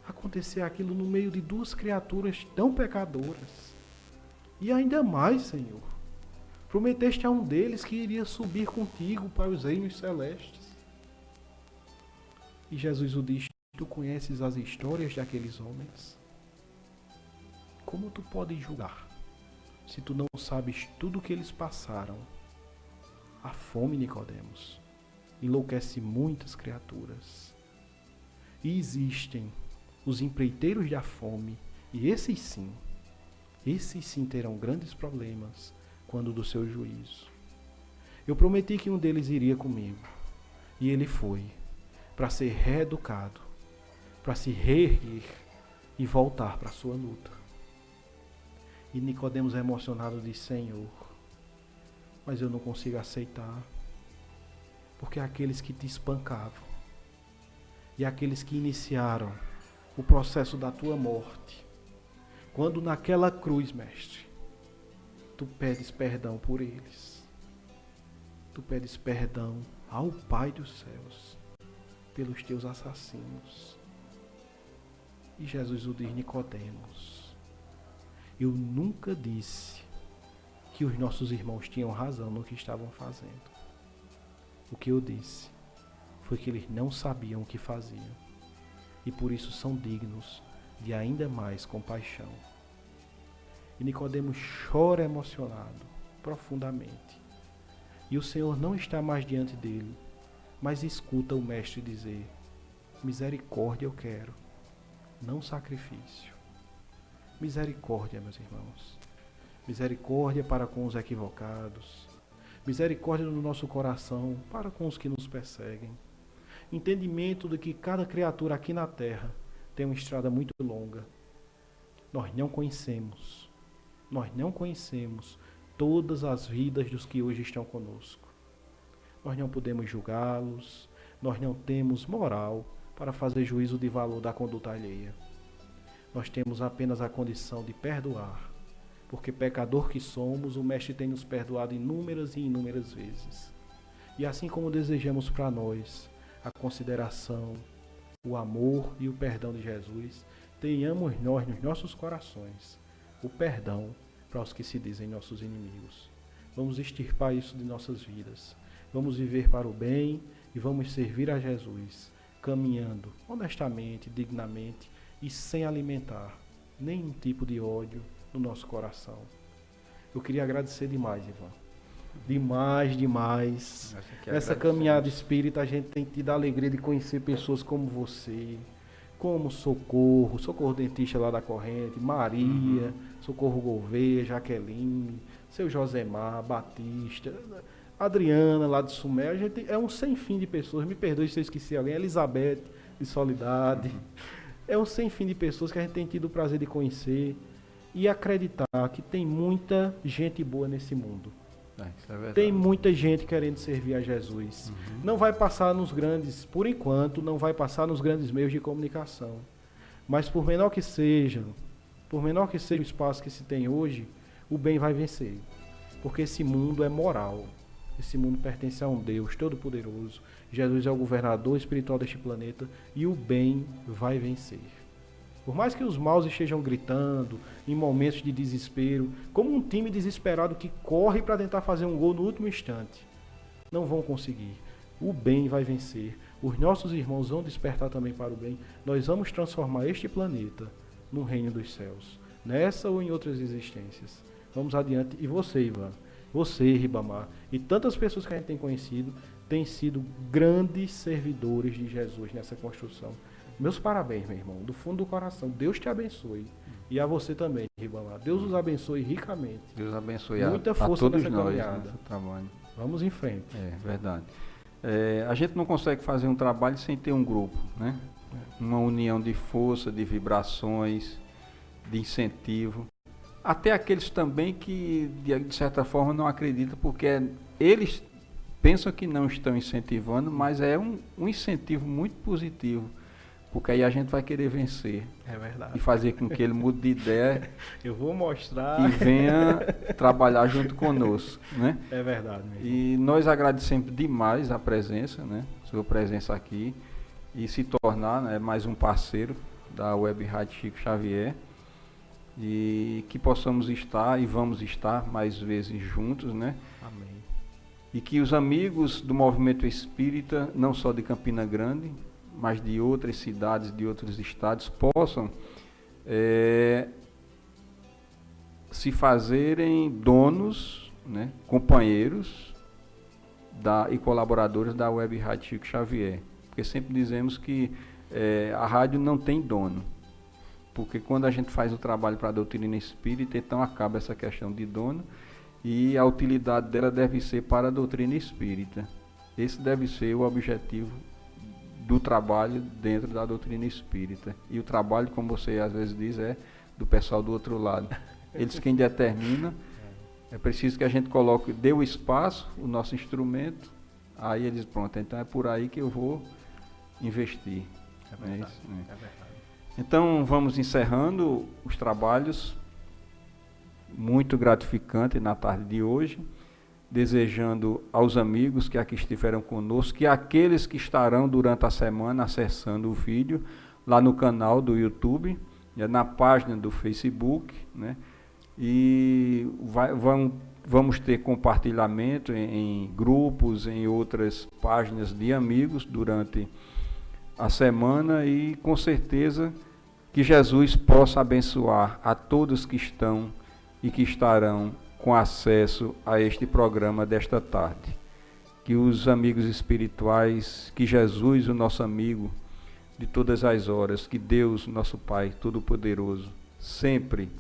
acontecer aquilo no meio de 2 criaturas tão pecadoras? E ainda mais, Senhor, prometeste a um deles que iria subir contigo para os reinos celestes." E Jesus o diz: "Tu conheces as histórias daqueles homens? Como tu podes julgar, se tu não sabes tudo o que eles passaram? A fome, Nicodemos, enlouquece muitas criaturas. E existem os empreiteiros da fome, e esses sim terão grandes problemas quando do seu juízo. Eu prometi que um deles iria comigo, e ele foi, para ser reeducado, para se reerguer e voltar para a sua luta." E Nicodemos, emocionado, disse: Senhor, mas eu não consigo aceitar, porque aqueles que te espancavam e aqueles que iniciaram o processo da tua morte, quando naquela cruz, mestre, tu pedes perdão por eles, tu pedes perdão ao Pai dos céus pelos teus assassinos. E Jesus o diz: Nicodemos, eu nunca disse que os nossos irmãos tinham razão no que estavam fazendo. O que eu disse foi que eles não sabiam o que faziam e por isso são dignos de ainda mais compaixão. E Nicodemos chora emocionado, profundamente. E o Senhor não está mais diante dele, mas escuta o mestre dizer: misericórdia eu quero, não sacrifício. Misericórdia, meus irmãos. Misericórdia para com os equivocados. Misericórdia no nosso coração para com os que nos perseguem. Entendimento de que cada criatura aqui na terra tem uma estrada muito longa. Nós não conhecemos todas as vidas dos que hoje estão conosco. Nós não podemos julgá-los, nós não temos moral para fazer juízo de valor da conduta alheia. Nós temos apenas a condição de perdoar, porque pecador que somos, o Mestre tem nos perdoado inúmeras e inúmeras vezes. E assim como desejamos para nós a consideração, o amor e o perdão de Jesus, tenhamos nós nos nossos corações o perdão para os que se dizem nossos inimigos. Vamos extirpar isso de nossas vidas. Vamos viver para o bem e vamos servir a Jesus, caminhando honestamente, dignamente e sem alimentar nenhum tipo de ódio no nosso coração. Eu queria agradecer demais, Ivan. Demais. Nessa caminhada espírita a gente tem tido a alegria de conhecer pessoas como você, como Socorro dentista lá da Corrente, Maria, Socorro Gouveia, Jaqueline, seu Josemar, Batista, Adriana lá de Sumé. A gente é um sem fim de pessoas, me perdoe se eu esqueci alguém, Elizabeth de Soledade. É um sem fim de pessoas que a gente tem tido o prazer de conhecer e acreditar que tem muita gente boa nesse mundo. Isso é verdade. Tem muita gente querendo servir a Jesus. Não vai passar nos grandes, por enquanto, não vai passar nos grandes meios de comunicação. Mas por menor que seja o espaço que se tem hoje, o bem vai vencer. Porque esse mundo é moral. Esse mundo pertence a um Deus Todo-Poderoso. Jesus é o governador espiritual deste planeta e o bem vai vencer. Por mais que os maus estejam gritando em momentos de desespero, como um time desesperado que corre para tentar fazer um gol no último instante, não vão conseguir. O bem vai vencer. Os nossos irmãos vão despertar também para o bem. Nós vamos transformar este planeta num reino dos céus, nessa ou em outras existências. Vamos adiante. E você, Ivan, você, Ribamar, e tantas pessoas que a gente tem conhecido, têm sido grandes servidores de Jesus nessa construção. Meus parabéns, meu irmão, do fundo do coração. Deus te abençoe. E a você também, Ribamar. Deus os abençoe ricamente. Deus abençoe muita a força todos nessa nós caminhada. nesse trabalho. Vamos em frente. É verdade. A gente não consegue fazer um trabalho sem ter um grupo, né? Uma união de força, de vibrações, de incentivo. Até aqueles também que, de certa forma, não acreditam, porque eles pensam que não estão incentivando, mas é um incentivo muito positivo. Porque aí a gente vai querer vencer. É verdade. E fazer com que ele mude de ideia. Eu vou mostrar. E venha trabalhar junto conosco, né? É verdade mesmo. E nós agradecemos demais a presença, né? Sua presença aqui. E se tornar, né, mais um parceiro da Web Rádio Chico Xavier. E que possamos estar e vamos estar mais vezes juntos, né? Amém. E que os amigos do movimento espírita, não só de Campina Grande, mas de outras cidades, de outros estados, possam se fazerem donos, né, companheiros e colaboradores da Web Rádio Chico Xavier. Porque sempre dizemos que a rádio não tem dono. Porque quando a gente faz o trabalho para a doutrina espírita, então acaba essa questão de dono e a utilidade dela deve ser para a doutrina espírita. Esse deve ser o objetivo do trabalho dentro da doutrina espírita. E o trabalho, como você às vezes diz, é do pessoal do outro lado. eles quem determinam. É preciso que a gente coloque, dê o espaço, o nosso instrumento, aí eles, pronto, então é por aí que eu vou investir. É verdade, isso, né? é verdade. Então vamos encerrando os trabalhos, muito gratificante na tarde de hoje, desejando aos amigos que aqui estiveram conosco, e aqueles que estarão durante a semana acessando o vídeo, lá no canal do YouTube, na página do Facebook, né? E vamos ter compartilhamento em grupos, em outras páginas de amigos durante a semana, e com certeza que Jesus possa abençoar a todos que estão e que estarão com acesso a este programa desta tarde. Que os amigos espirituais, que Jesus, o nosso amigo de todas as horas, que Deus, nosso Pai Todo-Poderoso, sempre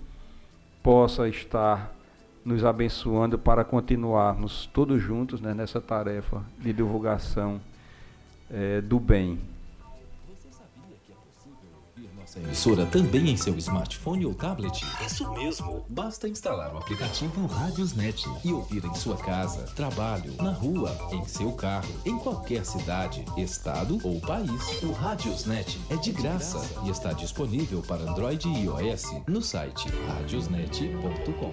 possa estar nos abençoando para continuarmos todos juntos, né, nessa tarefa de divulgação do bem. Nossa emissora também em seu smartphone ou tablet? Isso mesmo! Basta instalar o aplicativo Radiosnet e ouvir em sua casa, trabalho, na rua, em seu carro, em qualquer cidade, estado ou país. O Radiosnet é de graça e está disponível para Android e iOS no site radiosnet.com.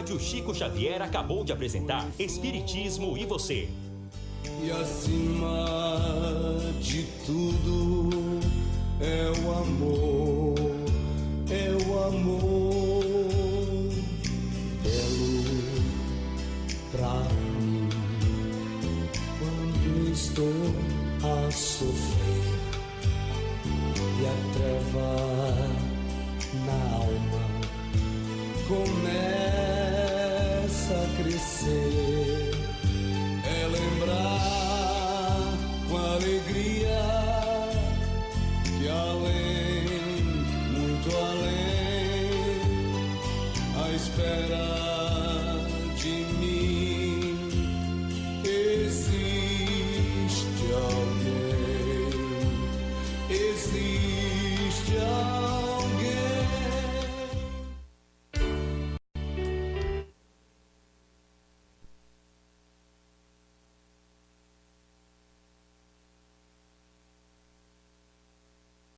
Rádio Chico Xavier acabou de apresentar Espiritismo e Você. E acima de tudo, estou a sofrer e a treva na alma começa a crescer. É lembrar com alegria que além, muito além, a espera